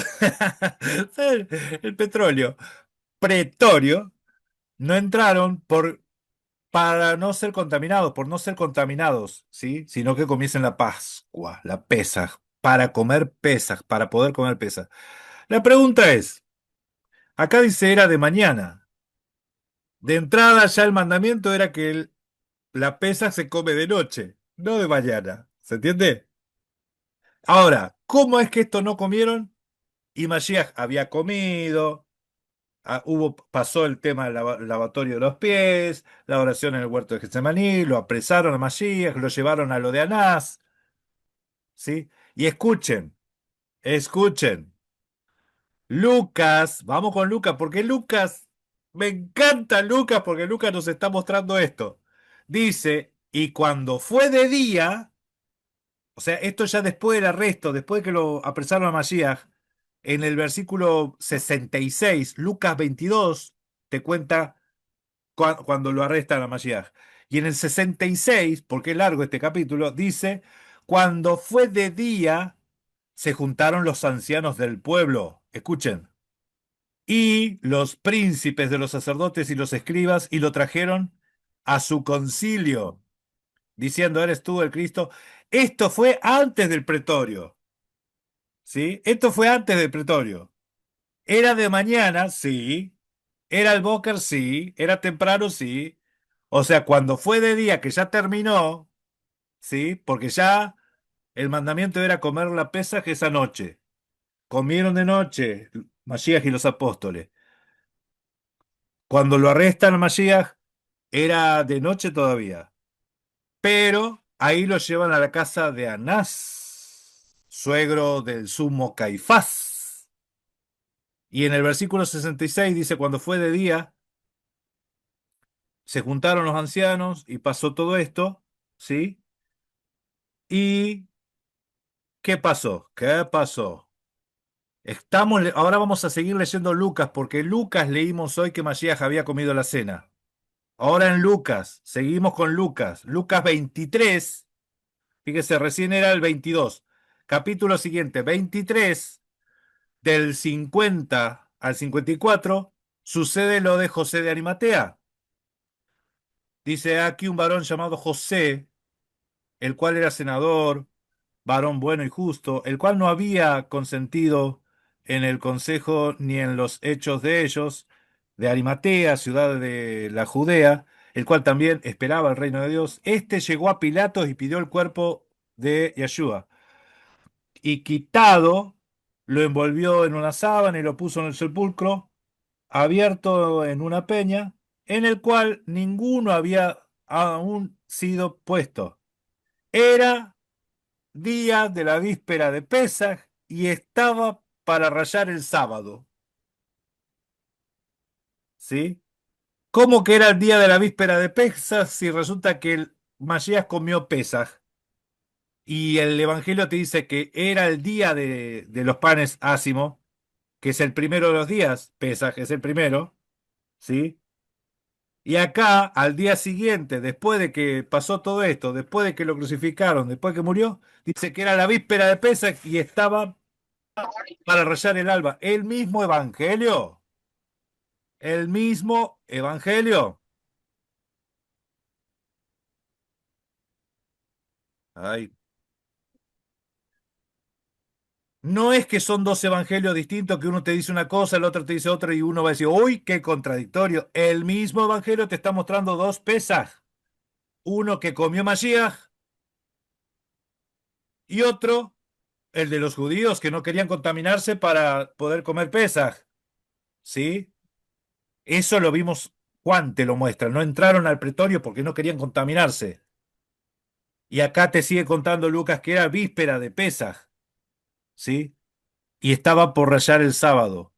no entraron para no ser contaminados, por no ser contaminados, ¿sí? Sino que comiesen la Pascua, la Pesaj, para comer Pesaj, para poder comer Pesaj. La pregunta es, acá dice era de mañana. De entrada ya el mandamiento era que la Pesaj se come de noche, no de mañana. ¿Se entiende? Ahora, ¿cómo es que esto no comieron? Y Mashiach había comido, pasó el tema del lavatorio de los pies, la oración en el huerto de Getsemaní, lo apresaron a Mashiach, lo llevaron a lo de Anás, ¿sí? Y escuchen, Lucas, vamos con Lucas, porque Lucas, me encanta Lucas, porque Lucas nos está mostrando esto. Dice, y cuando fue de día, o sea, esto ya después del arresto, después de que lo apresaron a Mashiach, en el versículo 66, Lucas 22, te cuenta cuando lo arrestan a Mashiach. Y en el 66, porque es largo este capítulo, dice, cuando fue de día, se juntaron los ancianos del pueblo. Escuchen. Y los príncipes de los sacerdotes y los escribas, y lo trajeron a su concilio, diciendo, ¿eres tú el Cristo? Esto fue antes del pretorio, ¿sí? Esto fue antes del pretorio. Era de mañana, sí. Era el Bóker, sí. Era temprano, sí. O sea, cuando fue de día, que ya terminó, ¿sí? Porque ya el mandamiento era comer la Pesaj esa noche. Comieron de noche Mashiach y los apóstoles. Cuando lo arrestan a Mashiach, era de noche todavía. Pero ahí lo llevan a la casa de Anás, suegro del sumo Caifás. Y en el versículo 66 dice, cuando fue de día, se juntaron los ancianos y pasó todo esto, ¿sí? ¿Y qué pasó? ¿Qué pasó? Ahora vamos a seguir leyendo Lucas, porque Lucas leímos hoy que Masías había comido la cena. Ahora en Lucas, seguimos con Lucas. Lucas 23, fíjese, recién era el 22. Capítulo siguiente, 23, del 50 al 54, sucede lo de José de Arimatea. Dice aquí un varón llamado José, el cual era senador, varón bueno y justo, el cual no había consentido en el consejo ni en los hechos de ellos, de Arimatea, ciudad de la Judea, el cual también esperaba el reino de Dios. Este llegó a Pilatos y pidió el cuerpo de Yeshua. Y quitado, lo envolvió en una sábana y lo puso en el sepulcro, abierto en una peña, en el cual ninguno había aún sido puesto. Era día de la víspera de Pesaj y estaba para rayar el sábado. ¿Sí? ¿Cómo que era el día de la víspera de Pesaj si resulta que el Masías comió Pesaj? Y el Evangelio te dice que era el día de los panes ácimos, que es el primero de los días, Pesaj es el primero, ¿sí? Y acá, al día siguiente, después de que pasó todo esto, después de que lo crucificaron, después de que murió, dice que era la víspera de Pesaj y estaba para rayar el alba. El mismo evangelio. El mismo evangelio. Ay. No es que son dos evangelios distintos, que uno te dice una cosa, el otro te dice otra y uno va a decir, uy, qué contradictorio. El mismo evangelio te está mostrando dos Pesaj. Uno que comió Mashiach y otro, el de los judíos que no querían contaminarse para poder comer Pesaj. ¿Sí? Eso lo vimos, Juan te lo muestra. No entraron al pretorio porque no querían contaminarse. Y acá te sigue contando Lucas que era víspera de Pesaj, ¿sí? Y estaba por rayar el sábado.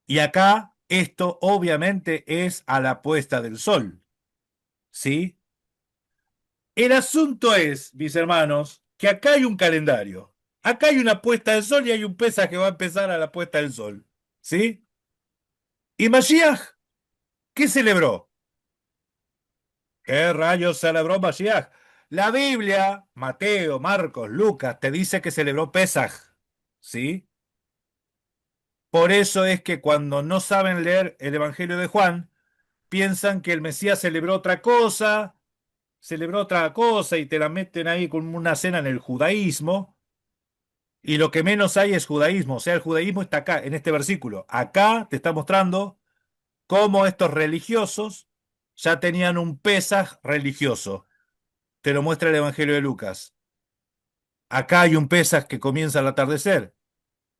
Y acá esto obviamente es a la puesta del sol, ¿sí? El asunto es, mis hermanos, que acá hay un calendario. Acá hay una puesta del sol y hay un Pesaj que va a empezar a la puesta del sol, ¿sí? ¿Y Mashiach qué celebró? ¿Qué rayos celebró Mashiach? La Biblia, Mateo, Marcos, Lucas, te dice que celebró Pesaj, ¿sí? Por eso es que cuando no saben leer el Evangelio de Juan, piensan que el Mesías celebró otra cosa y te la meten ahí con una cena en el judaísmo. Y lo que menos hay es judaísmo, o sea, el judaísmo está acá, en este versículo. Acá te está mostrando cómo estos religiosos ya tenían un Pesaj religioso. Te lo muestra el Evangelio de Lucas. Acá hay un Pesaj que comienza al atardecer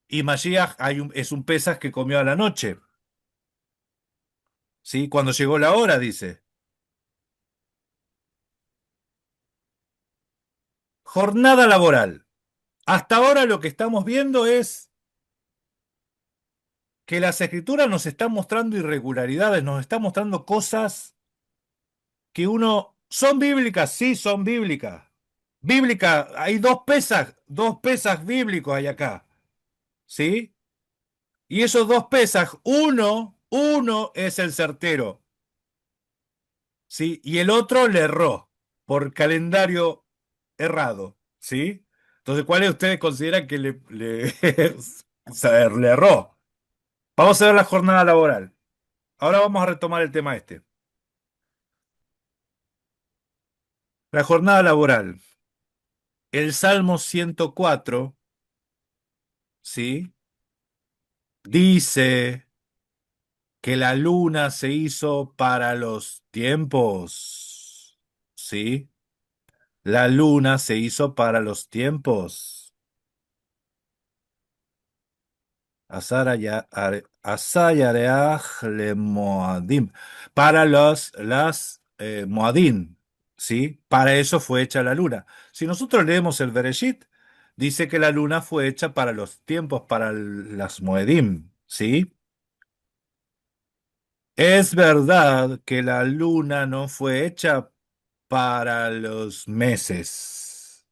y Mashiach es un Pesaj que comió a la noche. ¿Sí? Cuando llegó la hora, dice. Jornada laboral. Hasta ahora lo que estamos viendo es que las escrituras nos están mostrando irregularidades, nos están mostrando cosas que uno... ¿Son bíblicas? Sí, son bíblicas. Bíblica, hay dos pesas bíblicos hay acá, ¿sí? Y esos dos pesas, uno es el certero, ¿sí? Y el otro le erró por calendario errado, ¿sí? Entonces, ¿cuál de ustedes consideran que le erró? Vamos a ver la jornada laboral. Ahora vamos a retomar el tema este. La jornada laboral. El Salmo 104, ¿sí? Dice que la luna se hizo para los tiempos, ¿sí? La luna se hizo para los tiempos. Asayareach le Moadim. Para las Moadim, ¿sí? Para eso fue hecha la luna. Si nosotros leemos el Bereshit, dice que la luna fue hecha para los tiempos, para las Moedim, ¿sí? Es verdad que la luna no fue hecha para los meses.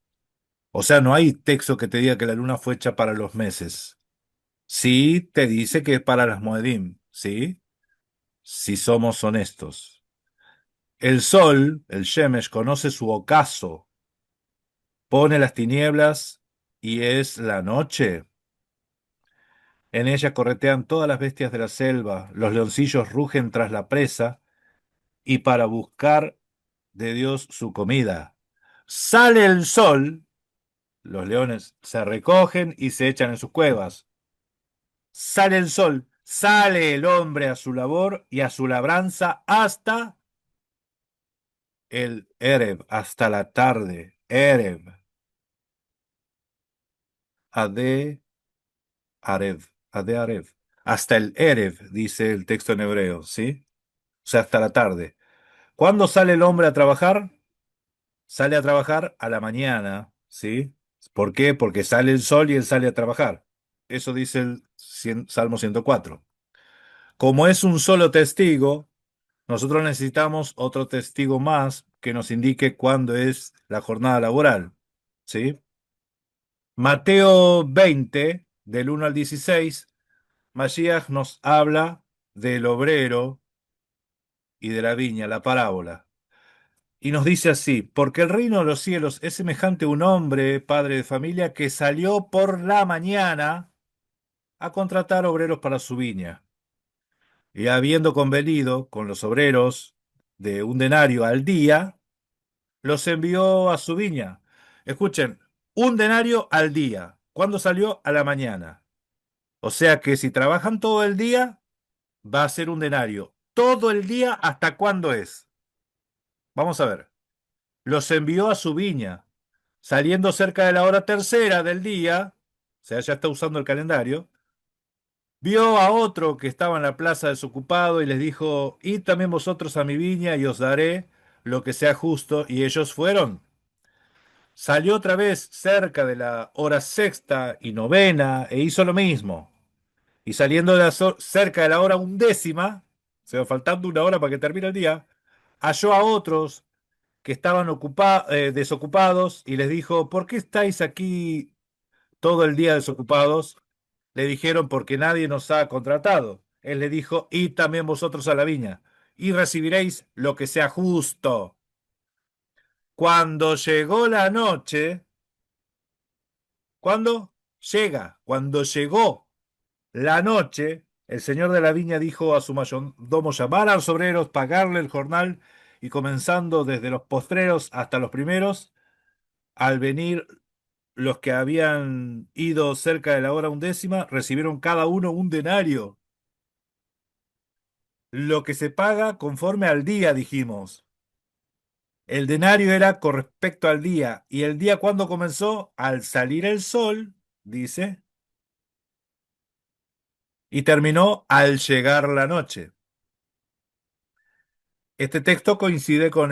O sea, no hay texto que te diga que la luna fue hecha para los meses. Sí te dice que es para las Moedim, ¿sí? Si somos honestos. El sol, el Shemesh, conoce su ocaso, pone las tinieblas y es la noche. En ella corretean todas las bestias de la selva, los leoncillos rugen tras la presa y para buscar de Dios su comida. Sale el sol, los leones se recogen y se echan en sus cuevas. Sale el sol, sale el hombre a su labor y a su labranza hasta el Ereb, hasta la tarde. Ereb, Ade Areb, Ade Areb. Hasta el Ereb, dice el texto en hebreo, ¿sí? O sea, hasta la tarde. ¿Cuándo sale el hombre a trabajar? Sale a trabajar a la mañana, ¿sí? ¿Por qué? Porque sale el sol y él sale a trabajar. Eso dice el Salmo 104. Como es un solo testigo, nosotros necesitamos otro testigo más que nos indique cuándo es la jornada laboral, ¿sí? Mateo 20, del 1 al 16, Mashiach nos habla del obrero y de la viña, la parábola. Y nos dice así, porque el reino de los cielos es semejante a un hombre, padre de familia, que salió por la mañana a contratar obreros para su viña. Y habiendo convenido con los obreros de un denario al día, los envió a su viña. Escuchen, un denario al día. ¿Cuándo salió? A la mañana. O sea que si trabajan todo el día, va a ser un denario. Todo el día, ¿hasta cuándo es? Vamos a ver. Los envió a su viña. Saliendo cerca de la hora tercera del día, o sea, ya está usando el calendario, vio a otro que estaba en la plaza desocupado y les dijo, id también vosotros a mi viña y os daré lo que sea justo. Y ellos fueron. Salió otra vez cerca de la hora sexta y novena e hizo lo mismo. Y saliendo cerca de la hora undécima, se va faltando una hora para que termine el día, halló a otros que estaban desocupados y les dijo, ¿por qué estáis aquí todo el día desocupados? Le dijeron, porque nadie nos ha contratado. Él le dijo, id también vosotros a la viña y recibiréis lo que sea justo. Cuando llegó la noche, ¿cuándo? Cuando llegó la noche, el señor de la viña dijo a su mayordomo llamar a los obreros, pagarle el jornal y comenzando desde los postreros hasta los primeros, al venir los que habían ido cerca de la hora undécima, recibieron cada uno un denario, lo que se paga conforme al día, dijimos. El denario era con respecto al día, y el día cuando comenzó, al salir el sol, dice, y terminó al llegar la noche. Este texto coincide con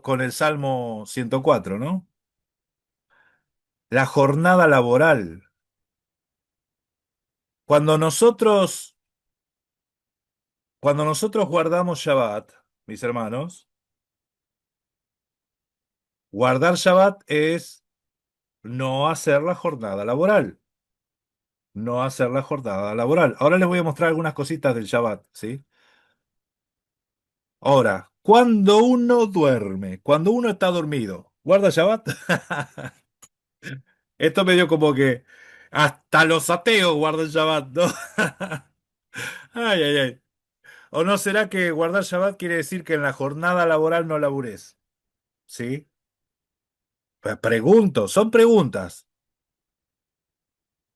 con el Salmo 104, ¿no? La jornada laboral. Cuando nosotros, cuando nosotros guardamos Shabbat, mis hermanos, guardar Shabbat es no hacer la jornada laboral. No hacer la jornada laboral. Ahora les voy a mostrar algunas cositas del Shabbat, ¿sí? Ahora, cuando uno duerme, cuando uno está dormido, ¿guarda Shabbat? Esto me dio como que hasta los ateos guardan Shabbat, ¿no? Ay, ay, ay. ¿O no será que guardar Shabbat quiere decir que en la jornada laboral no labures? ¿Sí? Pues pregunto, son preguntas.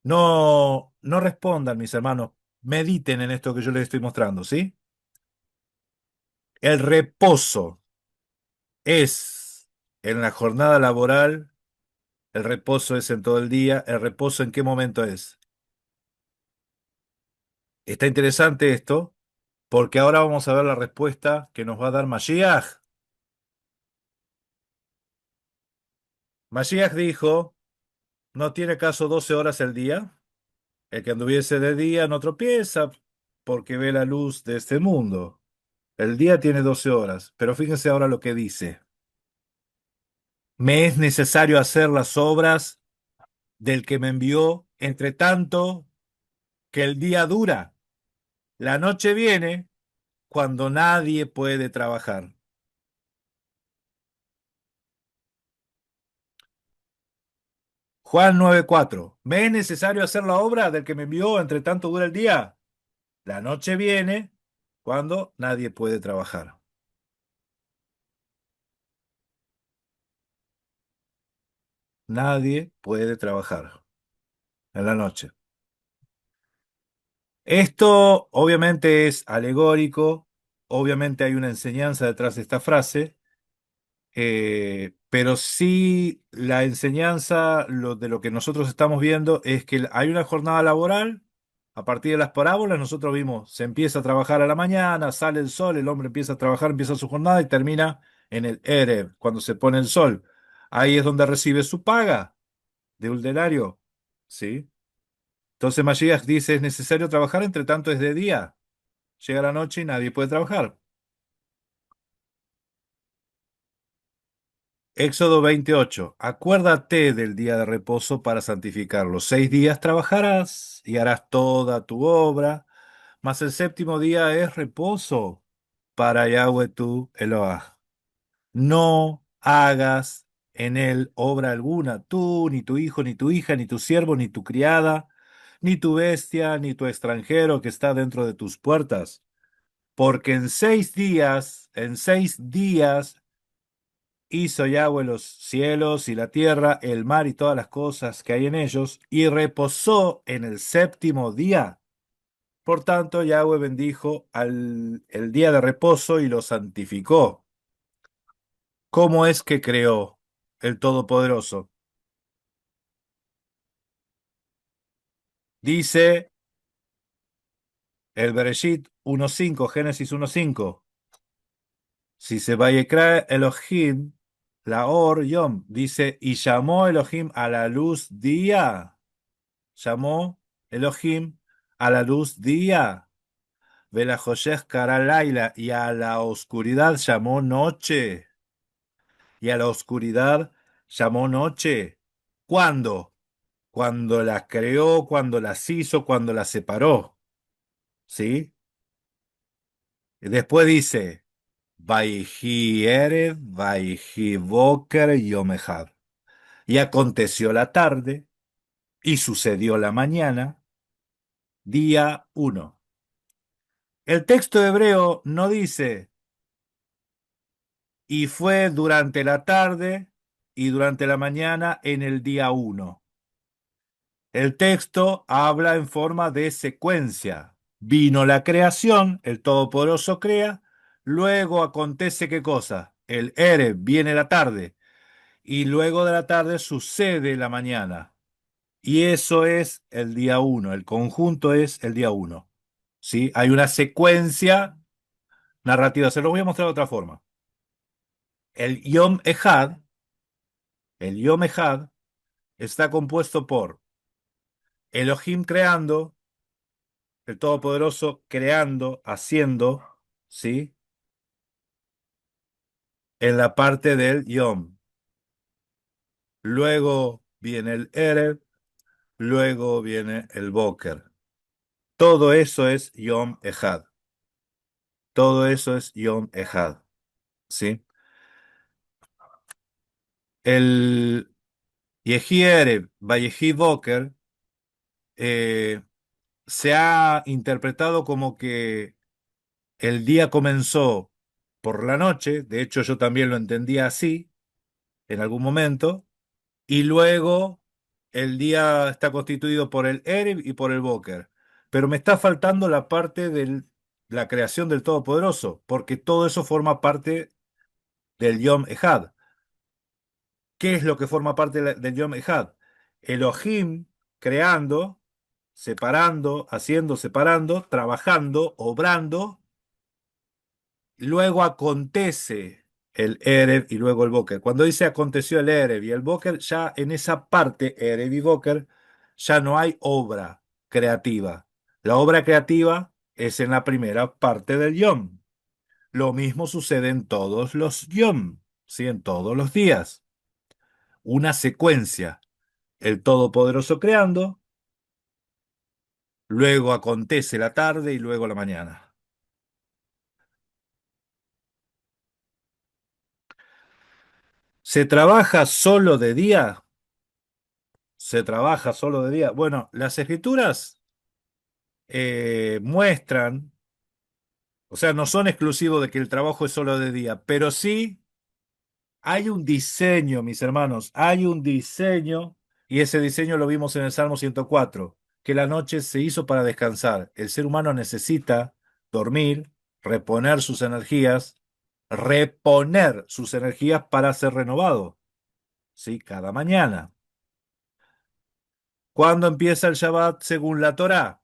No, no respondan, mis hermanos. Mediten en esto que yo les estoy mostrando, ¿sí? El reposo es en la jornada laboral, el reposo es en todo el día, el reposo en qué momento es. Está interesante esto, porque ahora vamos a ver la respuesta que nos va a dar Mashiach. Mashiach dijo, ¿no tiene caso 12 horas el día? El que anduviese de día no tropieza porque ve la luz de este mundo. El día tiene 12 horas, pero fíjense ahora lo que dice. Me es necesario hacer las obras del que me envió, entre tanto que el día dura. La noche viene cuando nadie puede trabajar. Juan 9:4. ¿Me es necesario hacer la obra del que me envió, entre tanto dura el día? La noche viene cuando nadie puede trabajar. Nadie puede trabajar en la noche. Esto obviamente es alegórico, obviamente hay una enseñanza detrás de esta frase, pero sí la enseñanza, de lo que nosotros estamos viendo es que hay una jornada laboral. A partir de las parábolas nosotros vimos, se empieza a trabajar a la mañana, sale el sol, el hombre empieza a trabajar, empieza su jornada y termina en el Erev, cuando se pone el sol. Ahí es donde recibe su paga de un denario, ¿sí? Entonces Mashiach dice, es necesario trabajar, entre tanto es de día. Llega la noche y nadie puede trabajar. Éxodo 28. Acuérdate del día de reposo para santificarlo. 6 días trabajarás y harás toda tu obra, mas el séptimo día es reposo para Yahweh tu Eloah. No hagas en él obra alguna, tú, ni tu hijo, ni tu hija, ni tu siervo, ni tu criada, ni tu bestia, ni tu extranjero que está dentro de tus puertas. Porque en 6 días hizo Yahweh los cielos y la tierra, el mar y todas las cosas que hay en ellos, y reposó en el séptimo día. Por tanto, Yahweh bendijo el día de reposo y lo santificó. ¿Cómo es que creó el Todopoderoso? Dice el Bereshit 1.5, Génesis 1.5. Si se vayekra Elohim, la Or Yom, dice, y llamó Elohim a la luz día. Llamó Elohim a la luz día, Velajoyesh Laila, y a la oscuridad llamó noche, y a la oscuridad llamó noche. ¿Cuándo? Cuando las creó, cuando las hizo, cuando las separó. ¿Sí? Y después dice, Vaihi Erev, Vaihi Boker Yom Echad. Y aconteció la tarde, y sucedió la mañana, día uno. El texto hebreo no dice, y fue durante la tarde y durante la mañana en el día uno. El texto habla en forma de secuencia. Vino la creación, el Todopoderoso crea, luego acontece ¿qué cosa? El Erev, viene la tarde, y luego de la tarde sucede la mañana. Y eso es el día uno, el conjunto es el día uno. ¿Sí? Hay una secuencia narrativa, se lo voy a mostrar de otra forma. El Yom Ejad, el Yom Ejad está compuesto por Elohim creando, el Todopoderoso creando, haciendo, ¿sí? En la parte del Yom. Luego viene el Erev, luego viene el Boker. Todo eso es Yom Ejad. Todo eso es Yom Ejad, ¿sí? El Yehi Erev, Vayehi Boker, eh, se ha interpretado como que el día comenzó por la noche, de hecho yo también lo entendía así en algún momento, y luego el día está constituido por el Erev y por el Boker. Pero me está faltando la parte de la creación del Todopoderoso, porque todo eso forma parte del Yom Ejad. ¿Qué es lo que forma parte del Yom Ejad? Elohim creando, separando, haciendo, separando, trabajando, obrando. Luego acontece el Erev y luego el Boker. Cuando dice aconteció el Erev y el Boker, ya en esa parte, Erev y Boker, ya no hay obra creativa. La obra creativa es en la primera parte del Yom. Lo mismo sucede en todos los Yom, ¿sí? En todos los días. Una secuencia. El Todopoderoso creando, luego acontece la tarde y luego la mañana. ¿Se trabaja solo de día? ¿Se trabaja solo de día? Bueno, las escrituras muestran, o sea, no son exclusivos de que el trabajo es solo de día, pero sí hay un diseño, mis hermanos, hay un diseño, y ese diseño lo vimos en el Salmo 104, que la noche se hizo para descansar. El ser humano necesita dormir, reponer sus energías para ser renovado, ¿sí? Cada mañana. ¿Cuándo empieza el Shabbat según la Torá?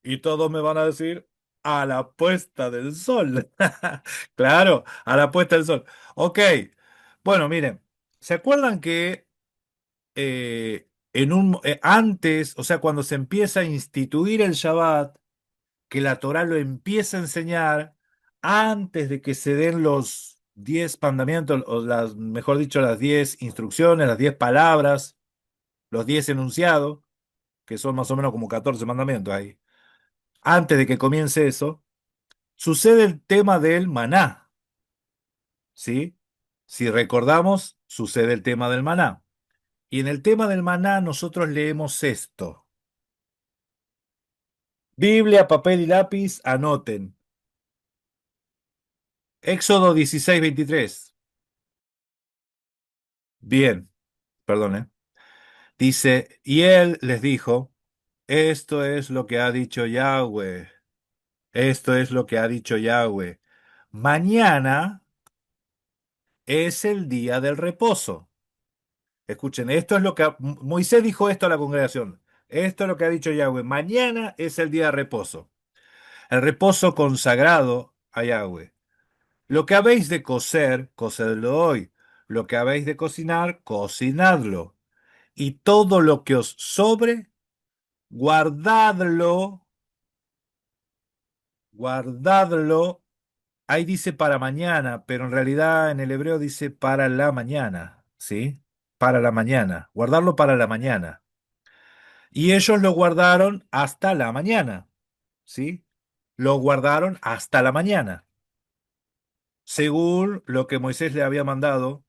Y todos me van a decir, a la puesta del sol. Claro, a la puesta del sol. Ok, bueno, miren, ¿se acuerdan que antes, o sea, cuando se empieza a instituir el Shabbat, que la Torá lo empieza a enseñar antes de que se den los 10 mandamientos, o mejor dicho, las 10 instrucciones, las 10 palabras, los 10 enunciados, que son más o menos como 14 mandamientos ahí? Antes de que comience eso, sucede el tema del maná, ¿sí? Si recordamos, sucede el tema del maná. Y en el tema del maná nosotros leemos esto. Biblia, papel y lápiz, anoten. Éxodo 16:23. Bien, perdón, ¿eh? Dice, y él les dijo, esto es lo que ha dicho Yahweh. Esto es lo que ha dicho Yahweh. Mañana es el día del reposo. Escuchen, esto es lo que Moisés dijo esto a la congregación. Esto es lo que ha dicho Yahweh. Mañana es el día de reposo. El reposo consagrado a Yahweh. Lo que habéis de cocer, cocedlo hoy. Lo que habéis de cocinar, cocinadlo. Y todo lo que os sobre, guardadlo, guardadlo. Ahí dice para mañana, pero en realidad en el hebreo dice para la mañana, ¿sí? Para la mañana, guardarlo para la mañana. Y ellos lo guardaron hasta la mañana, ¿sí? Lo guardaron hasta la mañana, según lo que Moisés le había mandado,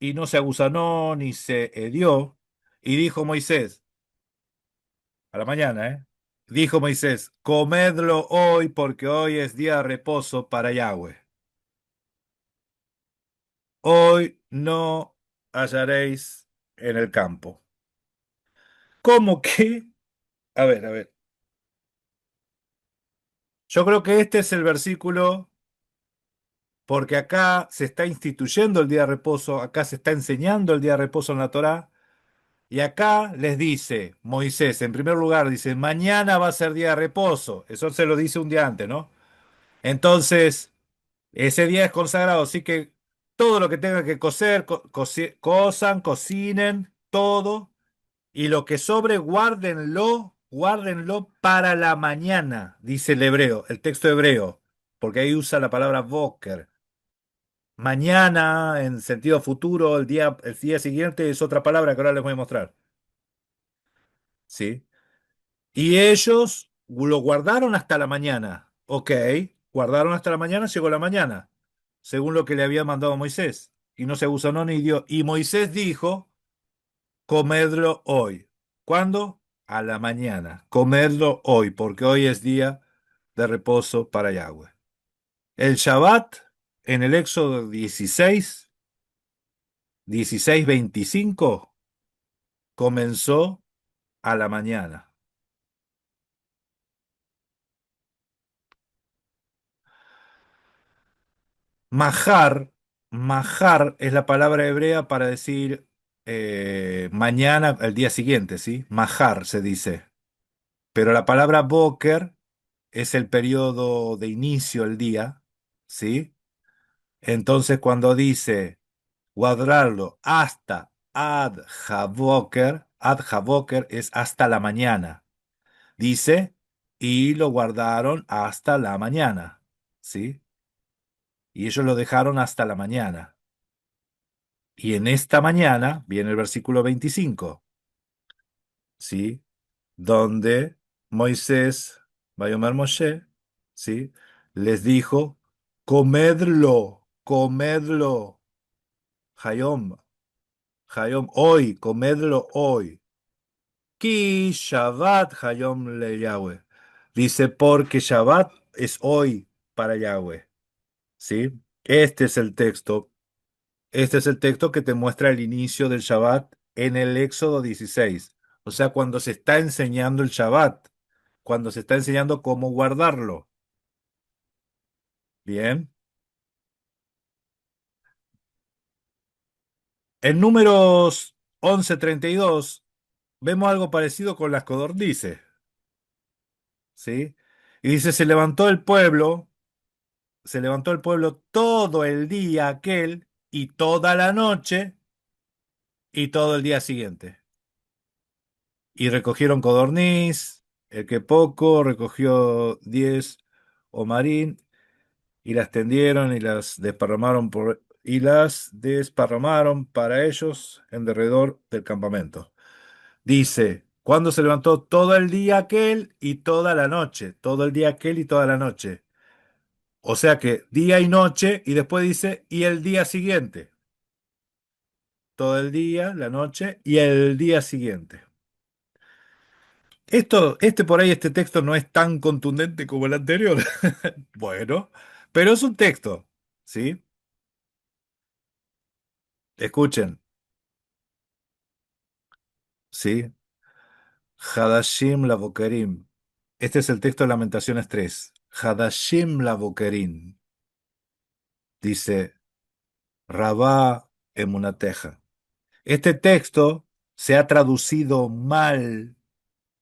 y no se agusanó ni se hedió. Y dijo Moisés, a la mañana, ¿eh? Dijo Moisés, comedlo hoy porque hoy es día de reposo para Yahweh. Hoy no hallaréis en el campo. ¿Cómo que? A ver. Yo creo que este es el versículo porque acá se está instituyendo el día de reposo, acá se está enseñando el día de reposo en la Torá, y acá les dice Moisés, en primer lugar, dice, mañana va a ser día de reposo. Eso se lo dice un día antes, ¿no? Entonces, ese día es consagrado, así que todo lo que tengan que cocer, cosan, cocinen, todo. Y lo que sobre, guárdenlo, guárdenlo para la mañana, dice el hebreo, el texto hebreo, porque ahí usa la palabra boker. Mañana, en sentido futuro, el día siguiente es otra palabra que ahora les voy a mostrar. ¿Sí? Y ellos lo guardaron hasta la mañana. Ok, guardaron hasta la mañana, llegó la mañana, según lo que le había mandado Moisés. Y no se gusano ni dio. Y Moisés dijo, comedlo hoy. ¿Cuándo? A la mañana. Comedlo hoy, porque hoy es día de reposo para Yahweh. El Shabbat, en el Éxodo 16:25, comenzó a la mañana. Mahar, mahar es la palabra hebrea para decir mañana, el día siguiente, ¿sí? Mahar se dice. Pero la palabra boker es el periodo de inicio del día, ¿sí? Entonces cuando dice guardarlo hasta ad havoker es hasta la mañana. Dice, y lo guardaron hasta la mañana, ¿sí? Y ellos lo dejaron hasta la mañana. Y en esta mañana viene el versículo 25, ¿sí? Donde Moisés, Bayomer Moshe, ¿sí? Les dijo, comedlo, comedlo, Hayom, Hayom, hoy, comedlo hoy. Ki Shabbat Hayom le Yahweh. Dice, porque Shabbat es hoy para Yahweh, ¿sí? Este es el texto. Este es el texto que te muestra el inicio del Shabbat en el Éxodo 16. O sea, cuando se está enseñando el Shabbat, cuando se está enseñando cómo guardarlo. Bien. En Números 11:32 vemos algo parecido con las codornices, ¿sí? Y dice, se levantó el pueblo todo el día aquel y toda la noche y todo el día siguiente. Y recogieron codorniz, el que poco, recogió 10 omarín, y las tendieron y las desparramaron para ellos en derredor del campamento. Dice, cuando se levantó todo el día aquel y toda la noche, todo el día aquel y toda la noche. O sea que día y noche, y después dice, y el día siguiente. Todo el día, la noche y el día siguiente. Este texto no es tan contundente como el anterior. Bueno, pero es un texto, ¿sí? Escuchen, ¿sí? Hadashim Lavokerim. Este es el texto de Lamentaciones 3. Hadashim Lavokerim. Dice, Rabá Emunateja. Este texto se ha traducido mal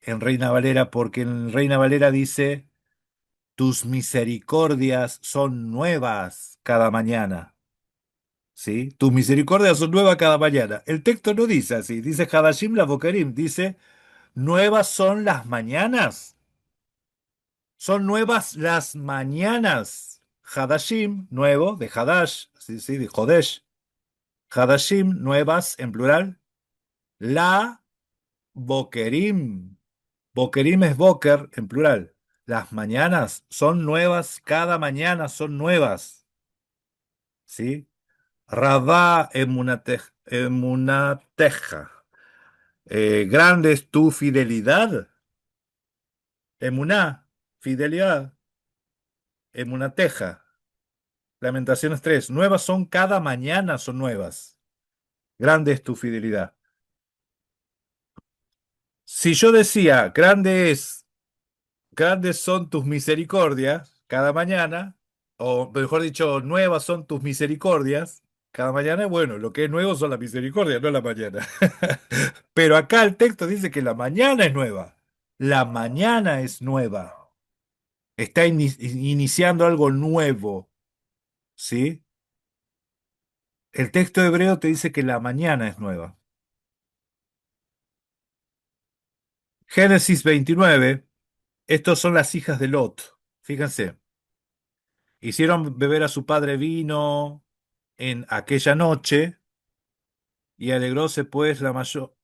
en Reina Valera porque en Reina Valera dice, tus misericordias son nuevas cada mañana. ¿Sí? Tus misericordias son nuevas cada mañana. El texto no dice así, dice Hadashim Lavokerim, dice Nuevas son las mañanas. Son nuevas las mañanas. Hadashim, nuevo, de Hadash, sí, sí, de Jodesh. Hadashim, nuevas en plural. La Bokerim. Bokerim es Boker en plural. Las mañanas son nuevas, cada mañana son nuevas. ¿Sí? Rabá emunateja. Grande es tu fidelidad. Emuná, fidelidad. Emunateja. Lamentaciones 3. Nuevas son cada mañana, son nuevas. Grande es tu fidelidad. Si yo decía, grandes son tus misericordias cada mañana, o mejor dicho, nuevas son tus misericordias cada mañana, bueno, lo que es nuevo son las misericordias, no la mañana. Pero acá el texto dice que la mañana es nueva. La mañana es nueva. Está iniciando algo nuevo, ¿sí? El texto hebreo te dice que la mañana es nueva. Génesis 29, estos son las hijas de Lot. Fíjense, hicieron beber a su padre vino en aquella noche y alegróse pues la mayor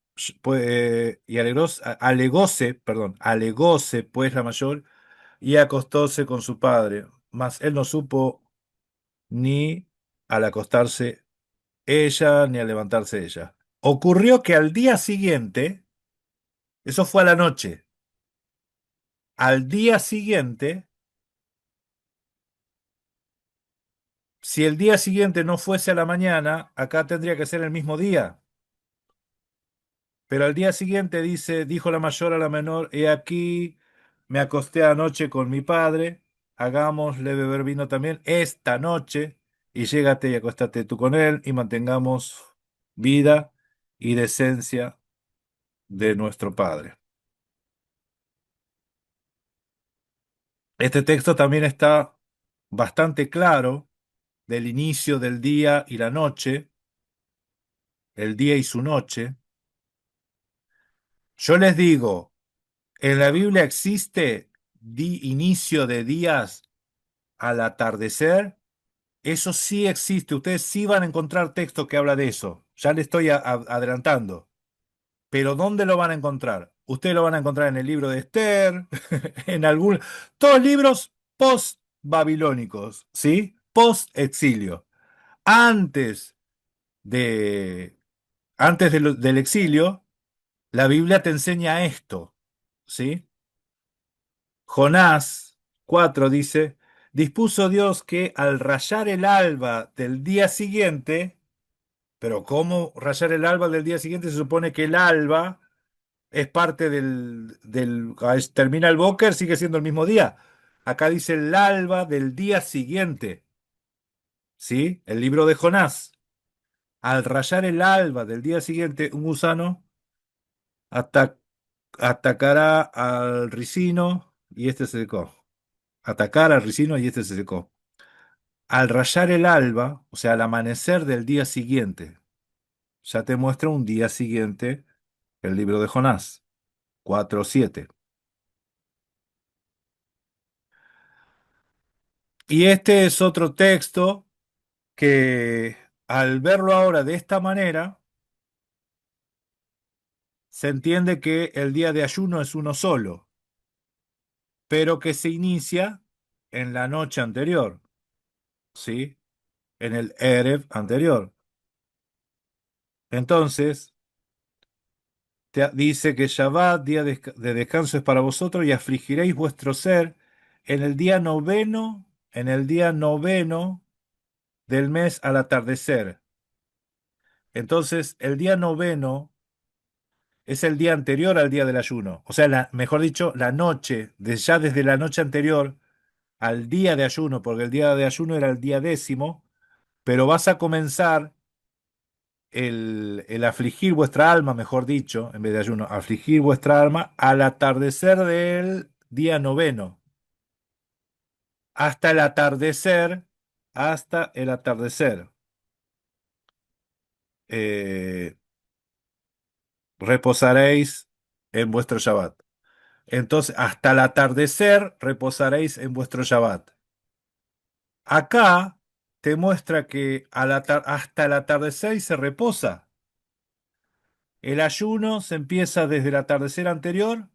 y alegóse pues la mayor y acostóse con su padre, mas él no supo ni al acostarse ella ni al levantarse ella. Ocurrió que al día siguiente, eso fue a la noche, al día siguiente, si el día siguiente no fuese a la mañana, acá tendría que ser el mismo día. Pero al día siguiente dijo la mayor a la menor, he aquí, me acosté anoche con mi padre, hagámosle beber vino también esta noche, y llégate y acostate tú con él, y mantengamos vida y decencia de nuestro padre. Este texto también está bastante claro del inicio del día y la noche, el día y su noche. Yo les digo, en la Biblia existe inicio de días al atardecer. Eso sí existe. Ustedes sí van a encontrar texto que habla de eso. Ya le estoy adelantando. Pero ¿dónde lo van a encontrar? Ustedes lo van a encontrar en el libro de Esther, en algún... Todos libros post-babilónicos, ¿sí? Post-exilio. Antes de, del exilio, la Biblia te enseña esto, ¿sí? Jonás 4 dice, dispuso Dios que al rayar el alba del día siguiente, pero ¿cómo rayar el alba del día siguiente? Se supone que el alba es parte termina el Boker, sigue siendo el mismo día. Acá dice el alba del día siguiente, ¿sí? El libro de Jonás. Al rayar el alba del día siguiente, un gusano ata- atacará al ricino y este se secó. Atacar al ricino y este se secó. Al rayar el alba, o sea, al amanecer del día siguiente, ya te muestra un día siguiente el libro de Jonás, 4:7. Y este es otro texto que al verlo ahora de esta manera, se entiende que el día de ayuno es uno solo, pero que se inicia en la noche anterior, ¿sí? En el Erev anterior. Entonces, dice que Shabbat, día de descanso es para vosotros, y afligiréis vuestro ser en el día noveno del mes al atardecer. Entonces, el día noveno es el día anterior al día del ayuno. O sea, mejor dicho, la noche, ya desde la noche anterior al día de ayuno, porque el día de ayuno era el día 10º, pero vas a comenzar el afligir vuestra alma, mejor dicho, en vez de ayuno, afligir vuestra alma al atardecer del día noveno, hasta el atardecer, hasta el atardecer. Eh, reposaréis en vuestro Shabbat. Entonces, hasta el atardecer reposaréis en vuestro Shabbat. Acá te muestra que hasta el atardecer se reposa. El ayuno se empieza desde el atardecer anterior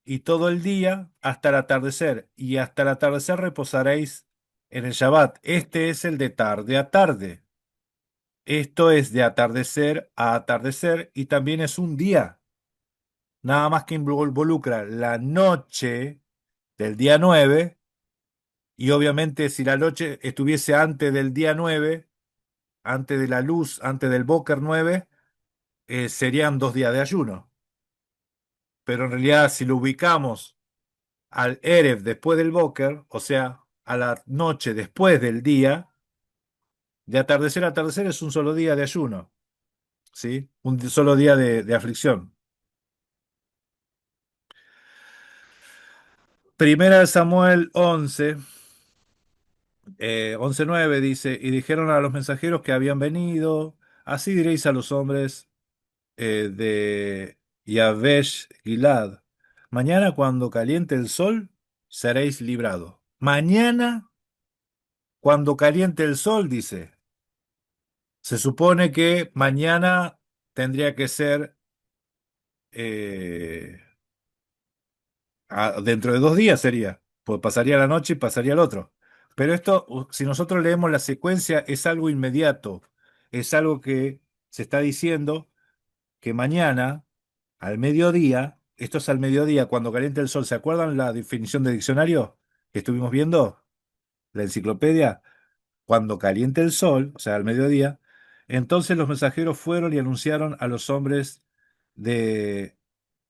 y todo el día hasta el atardecer. Y hasta el atardecer reposaréis en el Shabbat. Este es el de tarde a tarde. Esto es de atardecer a atardecer y también es un día. Nada más que involucra la noche del día 9 y obviamente si la noche estuviese antes del día 9, antes de la luz, antes del Boker 9, serían 2 días de ayuno. Pero en realidad si lo ubicamos al Erev después del Boker, o sea, a la noche después del día, de atardecer a atardecer es un solo día de ayuno, ¿sí? Un solo día de aflicción. Primera de Samuel 11, 11:9 dice, y dijeron a los mensajeros que habían venido, así diréis a los hombres de Yabesh Gilad, mañana cuando caliente el sol, seréis librados. Mañana cuando caliente el sol, dice. Se supone que mañana tendría que ser eh, dentro de 2 días sería, pues pasaría la noche y pasaría el otro. Pero esto, si nosotros leemos la secuencia, es algo inmediato, es algo que se está diciendo que mañana, al mediodía, esto es al mediodía, cuando caliente el sol, ¿se acuerdan la definición de diccionario que estuvimos viendo? La enciclopedia, cuando caliente el sol, o sea, al mediodía, entonces los mensajeros fueron y anunciaron a los hombres de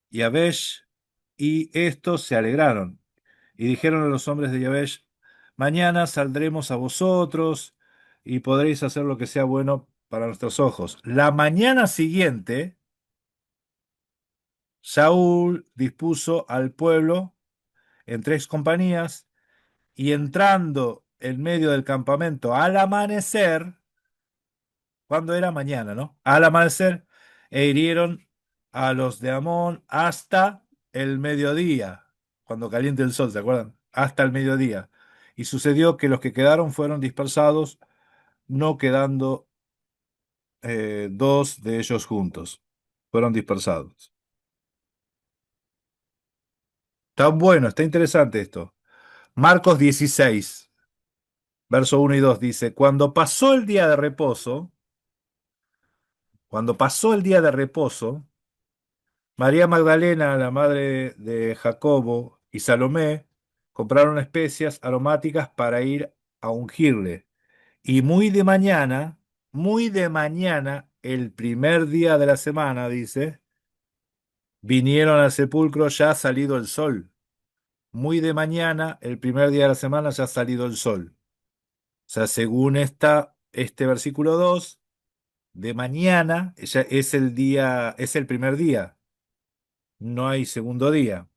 Yabesh, y estos se alegraron y dijeron a los hombres de Yabesh, mañana saldremos a vosotros y podréis hacer lo que sea bueno para nuestros ojos. La mañana siguiente, Saúl dispuso al pueblo en 3 compañías y entrando en medio del campamento al amanecer, cuando era mañana, ¿no? Al amanecer, e hirieron a los de Amón hasta el mediodía, cuando caliente el sol, ¿se acuerdan? Hasta el mediodía. Y sucedió que los que quedaron fueron dispersados, no quedando dos de ellos juntos. Fueron dispersados. Está bueno, está interesante esto. Marcos 16, verso 1 y 2 dice, cuando pasó el día de reposo, María Magdalena, la madre de Jacobo, y Salomé compraron especias aromáticas para ir a ungirle. Y muy de mañana, el primer día de la semana, dice, vinieron al sepulcro ya salido el sol. Muy de mañana, el primer día de la semana, ya ha salido el sol. O sea, según este versículo 2, de mañana ya es el día, es el primer día, no hay segundo día.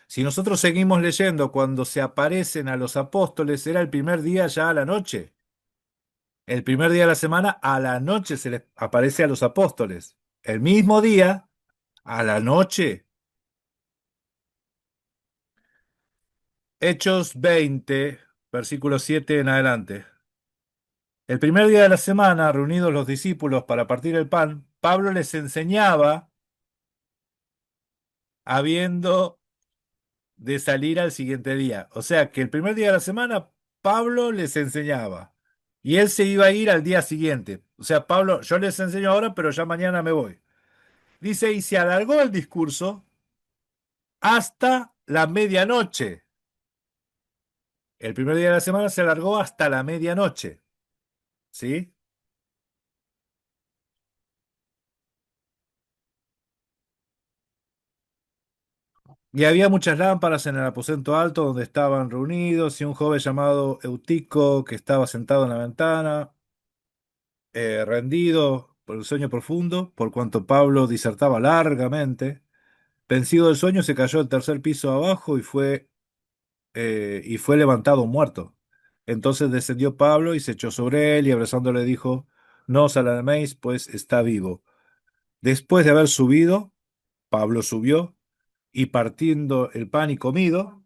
Si nosotros seguimos leyendo, cuando se aparecen a los apóstoles, era el primer día ya a la noche. El primer día de la semana, a la noche se les aparece a los apóstoles. El mismo día, a la noche. Hechos 20, versículo 7 en adelante. El primer día de la semana, reunidos los discípulos para partir el pan, Pablo les enseñaba, habiendo de salir al siguiente día. O sea que el primer día de la semana Pablo les enseñaba y él se iba a ir al día siguiente. O sea, Pablo, yo les enseño ahora, pero ya mañana me voy. Dice, y se alargó el discurso hasta la medianoche. El primer día de la semana se alargó hasta la medianoche. ¿Sí? Y había muchas lámparas en el aposento alto donde estaban reunidos y un joven llamado Eutico que estaba sentado en la ventana rendido por el sueño profundo, por cuanto Pablo disertaba largamente. Vencido del sueño, se cayó del tercer piso abajo y fue levantado muerto. Entonces descendió Pablo y se echó sobre él y abrazándole dijo, no os alarméis, pues está vivo. Después de haber subido, Pablo subió y partiendo el pan y comido,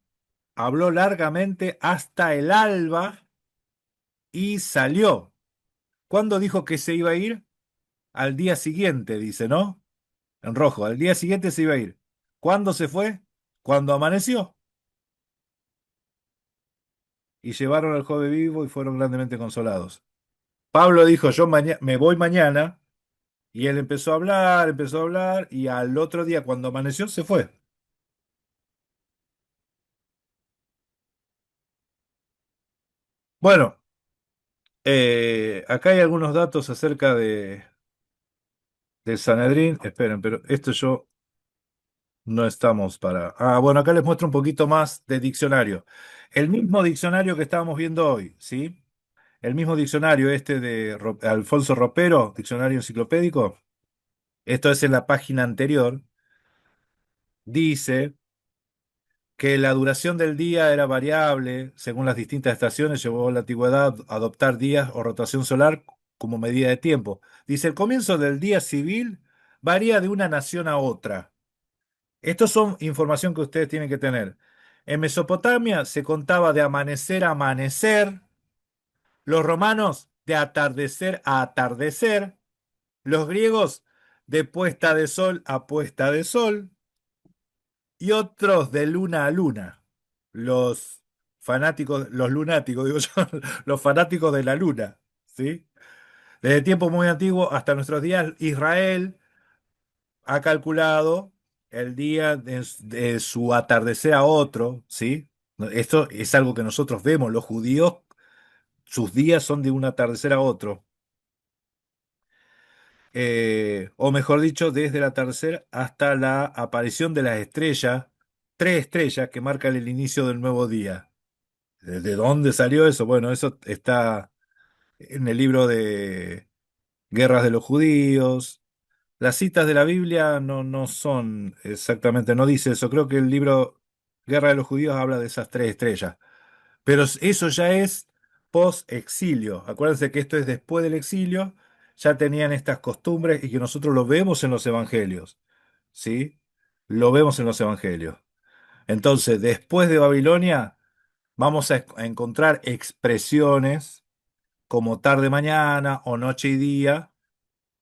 habló largamente hasta el alba y salió. ¿Cuándo dijo que se iba a ir? Al día siguiente, dice, ¿no? En rojo, al día siguiente se iba a ir. ¿Cuándo se fue? Cuando amaneció. Y llevaron al joven vivo y fueron grandemente consolados. Pablo dijo, yo me voy mañana, y él empezó a hablar, y al otro día, cuando amaneció, se fue. Bueno, acá hay algunos datos acerca del Sanedrín. Esperen, pero esto yo no estamos para... Ah, bueno, acá les muestro un poquito más de diccionario. El mismo diccionario que estábamos viendo hoy, ¿sí? El mismo diccionario este de Alfonso Ropero, diccionario enciclopédico. Esto es en la página anterior. Dice que la duración del día era variable según las distintas estaciones, llevó a la antigüedad a adoptar días o rotación solar como medida de tiempo. Dice, el comienzo del día civil varía de una nación a otra. Estos son información que ustedes tienen que tener. En Mesopotamia se contaba de amanecer a amanecer, los romanos de atardecer a atardecer, los griegos de puesta de sol a puesta de sol, y otros de luna a luna. Los fanáticos, los lunáticos, digo yo, los fanáticos de la luna, ¿sí? Desde tiempos muy antiguos hasta nuestros días, Israel ha calculado el día de su atardecer a otro, ¿sí? Esto es algo que nosotros vemos, los judíos, sus días son de un atardecer a otro. O mejor dicho, desde el atardecer hasta la aparición de las estrellas, tres estrellas que marcan el inicio del nuevo día. ¿De dónde salió eso? Bueno, eso está en el libro de Guerras de los Judíos. Las citas de la Biblia no son exactamente, no dice eso. Creo que el libro Guerra de los Judíos habla de esas tres estrellas. Pero eso ya es post-exilio. Acuérdense que esto es después del exilio. Ya tenían estas costumbres y que nosotros lo vemos en los evangelios. ¿Sí? Lo vemos en los evangelios. Entonces, después de Babilonia, vamos a encontrar expresiones como tarde mañana o noche y día,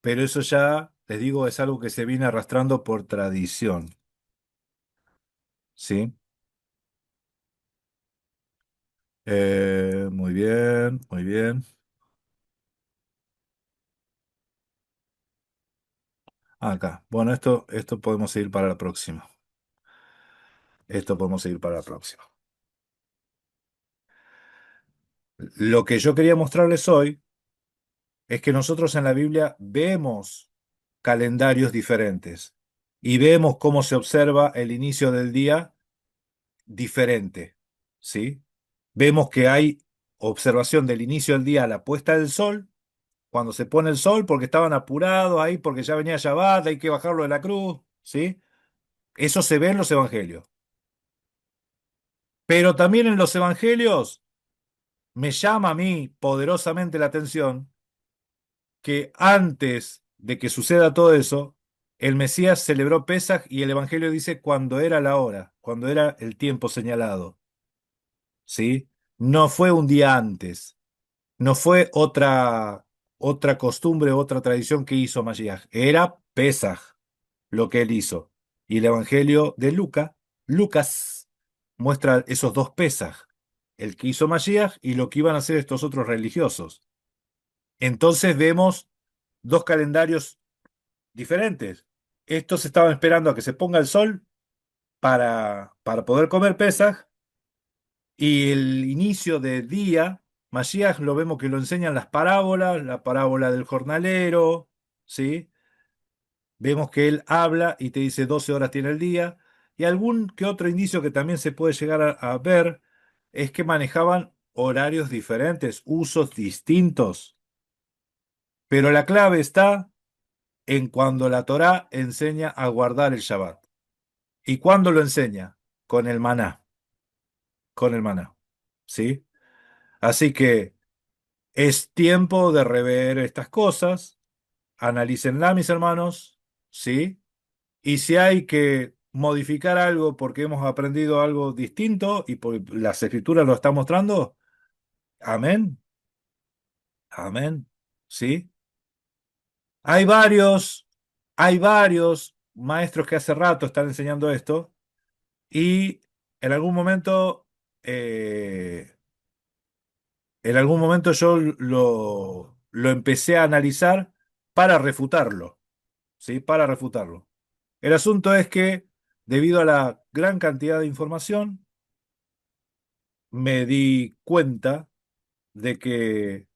pero eso ya, les digo, es algo que se viene arrastrando por tradición. ¿Sí? Muy bien, muy bien. Acá. Bueno, esto podemos seguir para la próxima. Esto podemos seguir para la próxima. Lo que yo quería mostrarles hoy es que nosotros en la Biblia vemos calendarios diferentes y vemos cómo se observa el inicio del día diferente, ¿sí? Vemos que hay observación del inicio del día a la puesta del sol, cuando se pone el sol, porque estaban apurados ahí, porque ya venía Shabbat, hay que bajarlo de la cruz, ¿sí? Eso se ve en los evangelios. Pero también en los evangelios me llama a mí poderosamente la atención que antes de que suceda todo eso, el Mesías celebró Pesaj y el evangelio dice cuando era la hora, cuando era el tiempo señalado, ¿sí? No fue un día antes. No fue otra costumbre, otra tradición que hizo Mashiach. Era Pesaj lo que él hizo. Y el Evangelio de Lucas, muestra esos dos Pesaj, el que hizo Mashiach y lo que iban a hacer estos otros religiosos. Entonces vemos dos calendarios diferentes. Estos estaban esperando a que se ponga el sol para poder comer Pesaj, y el inicio del día, Mashiach lo vemos que lo enseñan las parábolas, la parábola del jornalero, ¿sí? Vemos que él habla y te dice 12 horas tiene el día, y algún que otro indicio que también se puede llegar a ver es que manejaban horarios diferentes, usos distintos. Pero la clave está en cuando la Torá enseña a guardar el Shabbat. ¿Y cuándo lo enseña? Con el maná, con el maná, ¿sí? Así que es tiempo de rever estas cosas. Analícenla, mis hermanos. ¿sí? Y si hay que modificar algo porque hemos aprendido algo distinto y por las escrituras lo están mostrando, amén, amén, ¿sí? Hay varios, hay varios maestros que hace rato están enseñando esto y en algún momento, eh, en algún momento yo lo empecé a analizar para refutarlo, ¿sí? Para refutarlo. El asunto es que, debido a la gran cantidad de información, me di cuenta de que,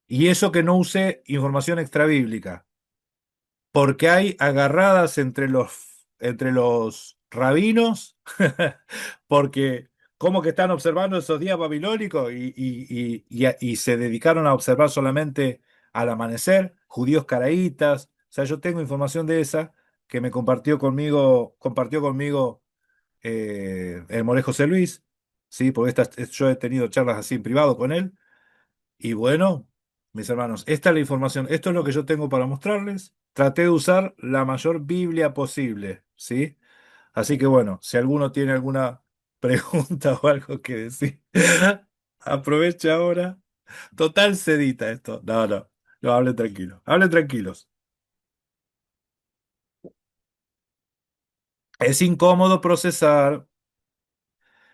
y eso que no usé información extrabíblica, porque hay agarradas entre los rabinos, porque como que están observando esos días babilónicos y se dedicaron a observar solamente al amanecer, judíos caraítas. O sea, yo tengo información de esa que me compartió conmigo el More José Luis, sí, porque yo he tenido charlas así en privado con él. Y bueno, mis hermanos, esta es la información, esto es lo que yo tengo para mostrarles. Traté de usar la mayor Biblia posible, ¿sí? Así que bueno, si alguno tiene alguna pregunta o algo que decir, aproveche ahora. Total sedita esto. No, no, no, hablen tranquilos, hablen tranquilos. Es incómodo procesar,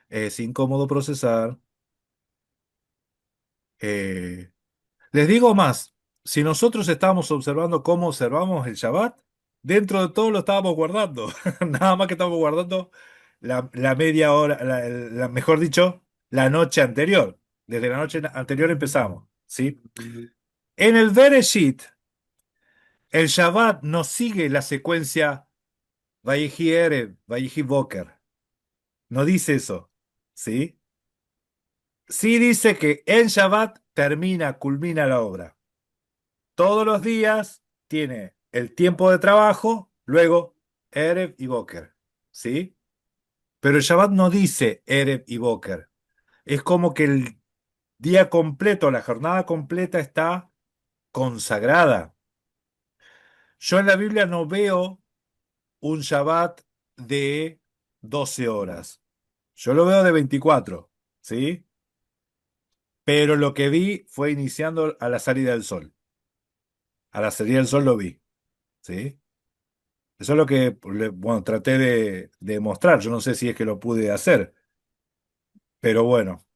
es incómodo procesar. eh, Les digo más, si nosotros estábamos observando cómo observamos el Shabbat, dentro de todo lo estábamos guardando. Nada más que estábamos guardando la media hora, mejor dicho, la noche anterior. Desde la noche anterior empezamos, ¿sí? En el Bereshit, el Shabbat no sigue la secuencia Vayehi Erev, Vayehi Boker. No dice eso, ¿sí? Sí dice que en Shabbat culmina la obra. Todos los días tiene el tiempo de trabajo, luego Erev y Boker, ¿sí? Pero el Shabbat no dice Erev y Boker. Es como que el día completo, la jornada completa está consagrada. Yo en la Biblia no veo un Shabbat de 12 horas. Yo lo veo de 24, ¿sí? Pero lo que vi fue iniciando a la salida del sol. A la salida del sol lo vi, ¿sí? Eso es lo que, bueno, traté de mostrar. Yo no sé si es que lo pude hacer, pero bueno,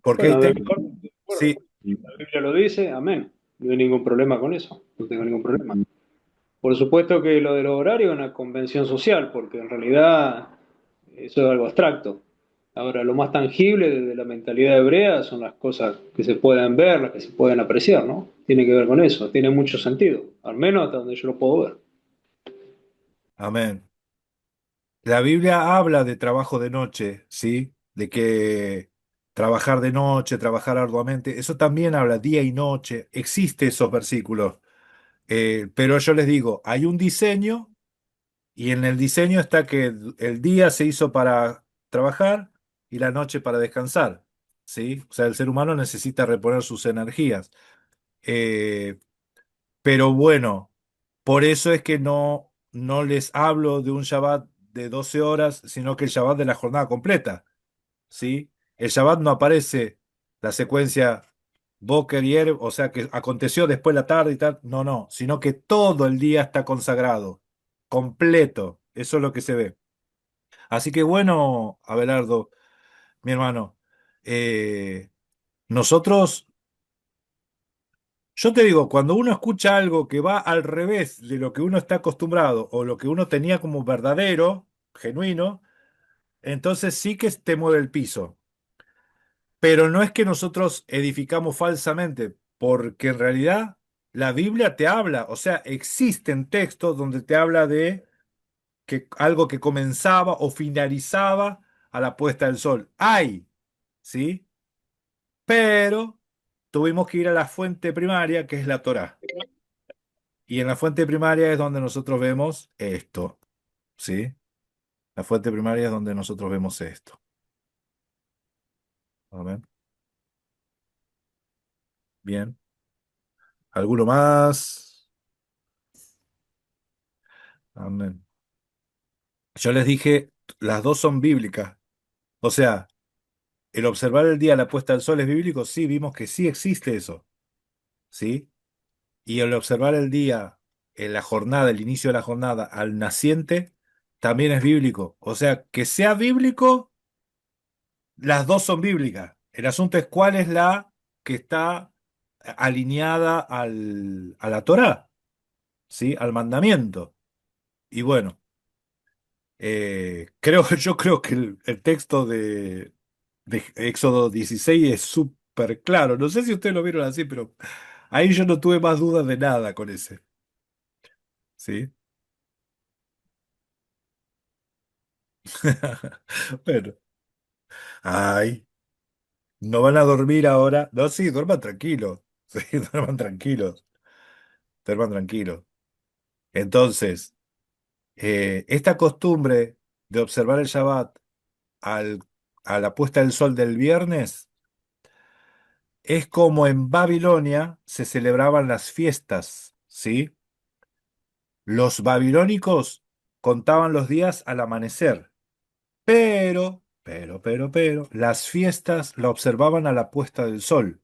porque hay Bueno, de mi técnicos. parte, estoy de acuerdo. Sí, La Biblia lo dice, amén. No hay ningún problema con eso, no tengo ningún problema. Por supuesto que lo del horario es una convención social, porque en realidad eso es algo abstracto. Ahora, lo más tangible de la mentalidad hebrea son las cosas que se pueden ver, las que se pueden apreciar, ¿no? Tiene que ver con eso, tiene mucho sentido, al menos hasta donde yo lo puedo ver. amén. La Biblia habla de trabajo de noche, ¿sí? De que trabajar de noche, trabajar arduamente, eso también habla día y noche. Existe esos versículos. Pero yo les digo, hay un diseño y en el diseño está que el día se hizo para trabajar y la noche para descansar, ¿sí? O sea, el ser humano necesita reponer sus energías. Eh, pero bueno, por eso es que no les hablo de un Shabbat de 12 horas, sino que el Shabbat de la jornada completa, ¿sí? El Shabbat no aparece la secuencia Boker y Erev, o sea que aconteció después la tarde y tal, no, no, sino que todo el día está consagrado, completo, eso es lo que se ve. Así que bueno, Abelardo, mi hermano, eh, nosotros, yo te digo, cuando uno escucha algo que va al revés de lo que uno está acostumbrado o lo que uno tenía como verdadero, genuino, entonces sí que te mueve el piso. Pero no es que nosotros edificamos falsamente, porque en realidad la Biblia te habla, o sea, existen textos donde te habla de que algo que comenzaba o finalizaba a la puesta del sol. Hay, ¿sí? Pero tuvimos que ir a la fuente primaria, que es la Torá. Y en la fuente primaria es donde nosotros vemos esto, ¿sí? La fuente primaria es donde nosotros vemos esto. Amén. Bien. ¿Alguno más? Amén. Yo les dije, las dos son bíblicas. O sea, el observar el día a la puesta del sol es bíblico, sí, vimos que sí existe eso, ¿sí? Y el observar el día, en la jornada, el inicio de la jornada al naciente, también es bíblico. O sea, que sea bíblico, las dos son bíblicas. El asunto es cuál es la que está alineada a la Torá, ¿sí? Al mandamiento. Y bueno, yo creo que el texto de Éxodo 16 es súper claro. No sé si ustedes lo vieron así, pero ahí yo no tuve más dudas de nada con ese. ¿Sí? Bueno, ay, no van a dormir ahora. No, sí, duerman tranquilos. Sí, duerman tranquilos. Duerman tranquilos. Entonces, esta costumbre de observar el Shabbat al, a la puesta del sol del viernes es como en Babilonia se celebraban las fiestas, ¿sí? Los babilónicos contaban los días al amanecer, pero, las fiestas la observaban a la puesta del sol,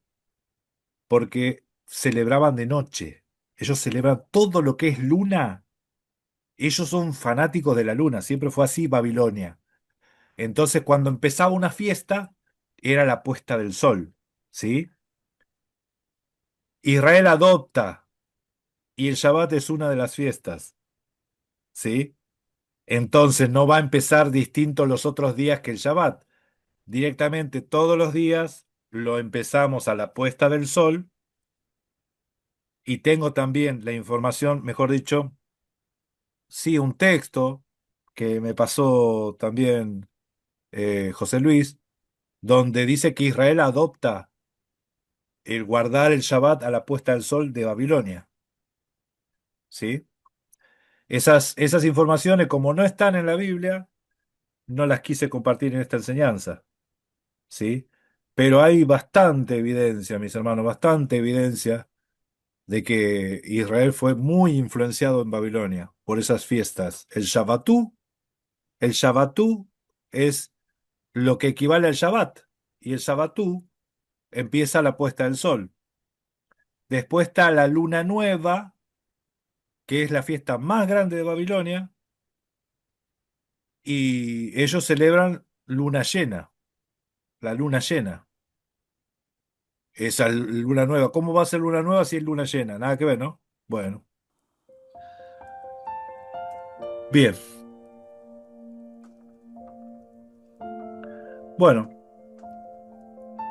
porque celebraban de noche. Ellos celebran todo lo que es luna. Ellos son fanáticos de la luna, siempre fue así Babilonia. Entonces, cuando empezaba una fiesta, era la puesta del sol, ¿sí? Israel adopta, y el Shabbat es una de las fiestas, ¿sí? Entonces no va a empezar distinto los otros días que el Shabbat. Directamente todos los días lo empezamos a la puesta del sol y tengo también la información, mejor dicho, sí, un texto que me pasó también José Luis, donde dice que Israel adopta el guardar el Shabbat a la puesta del sol de Babilonia, ¿sí? Esas informaciones, como no están en la Biblia, no las quise compartir en esta enseñanza, ¿sí? Pero hay bastante evidencia, mis hermanos, bastante evidencia de que Israel fue muy influenciado en Babilonia por esas fiestas. El Shabbatú es lo que equivale al Shabbat, y el Shabbatú empieza a la puesta del sol. Después está la luna nueva, que es la fiesta más grande de Babilonia, y ellos celebran luna llena, la luna llena. Esa luna nueva. ¿Cómo va a ser luna nueva si es luna llena? Nada que ver, ¿no? Bueno, bien. Bueno,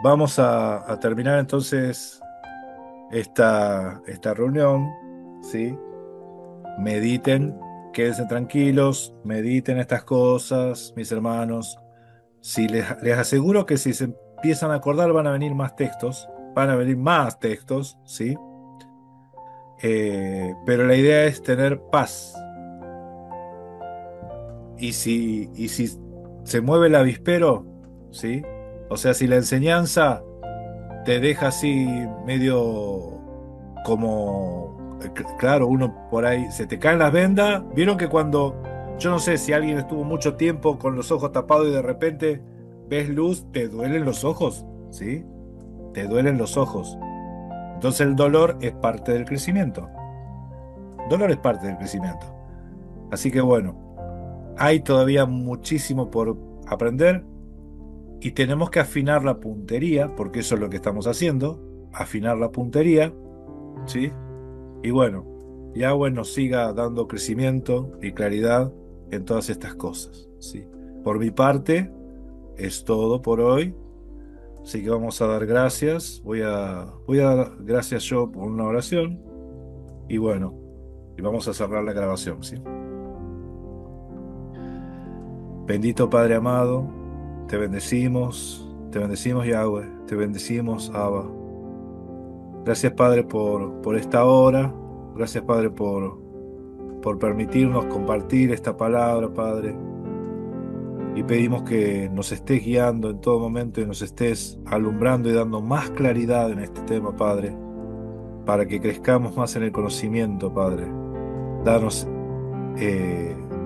vamos a terminar entonces esta reunión, ¿sí? Mediten, quédense tranquilos, mediten estas cosas, mis hermanos. Si les aseguro que si se empiezan a acordar van a venir más textos, ¿sí? Pero la idea es tener paz. Y si se mueve el avispero, ¿sí? O sea, si la enseñanza te deja así medio como, claro, uno por ahí, se te caen las vendas. Vieron que cuando, yo no sé si alguien estuvo mucho tiempo con los ojos tapados y de repente ves luz, te duelen los ojos, ¿sí? Te duelen los ojos. Entonces el dolor es parte del crecimiento. Dolor es parte del crecimiento. Así que bueno, hay todavía muchísimo por aprender y tenemos que afinar la puntería, porque eso es lo que estamos haciendo, afinar la puntería, ¿sí? Y bueno, Yahweh nos siga dando crecimiento y claridad en todas estas cosas, ¿sí? Por mi parte, es todo por hoy, así que vamos a dar gracias. Voy a dar gracias yo por una oración y bueno, y vamos a cerrar la grabación, ¿sí? Bendito Padre amado, te bendecimos Yahweh, te bendecimos Abba. Gracias Padre por esta hora, gracias Padre por permitirnos compartir esta palabra, Padre. Y pedimos que nos estés guiando en todo momento y nos estés alumbrando y dando más claridad en este tema, Padre. para que crezcamos más en el conocimiento, Padre. Danos,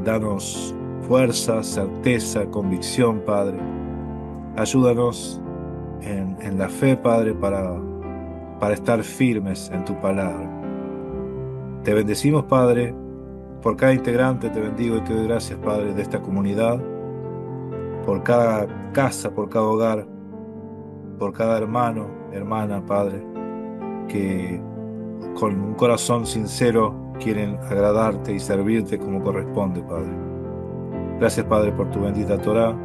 danos fuerza, certeza, convicción, Padre. Ayúdanos en la fe, Padre, para estar firmes en tu palabra. Te bendecimos, Padre, por cada integrante. Te bendigo y te doy gracias, Padre, de esta comunidad, por cada casa, por cada hogar, por cada hermano, hermana, Padre, que con un corazón sincero quieren agradarte y servirte como corresponde, Padre. Gracias, Padre, por tu bendita Torá.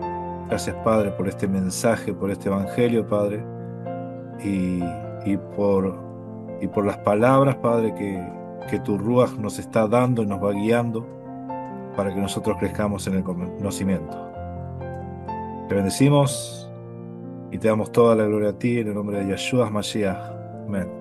Gracias, Padre, por este mensaje, por este evangelio, Padre, y por las palabras, Padre, que tu Ruaj nos está dando y nos va guiando para que nosotros crezcamos en el conocimiento. Te bendecimos y te damos toda la gloria a ti en el nombre de Yeshua Mashiach. Amén.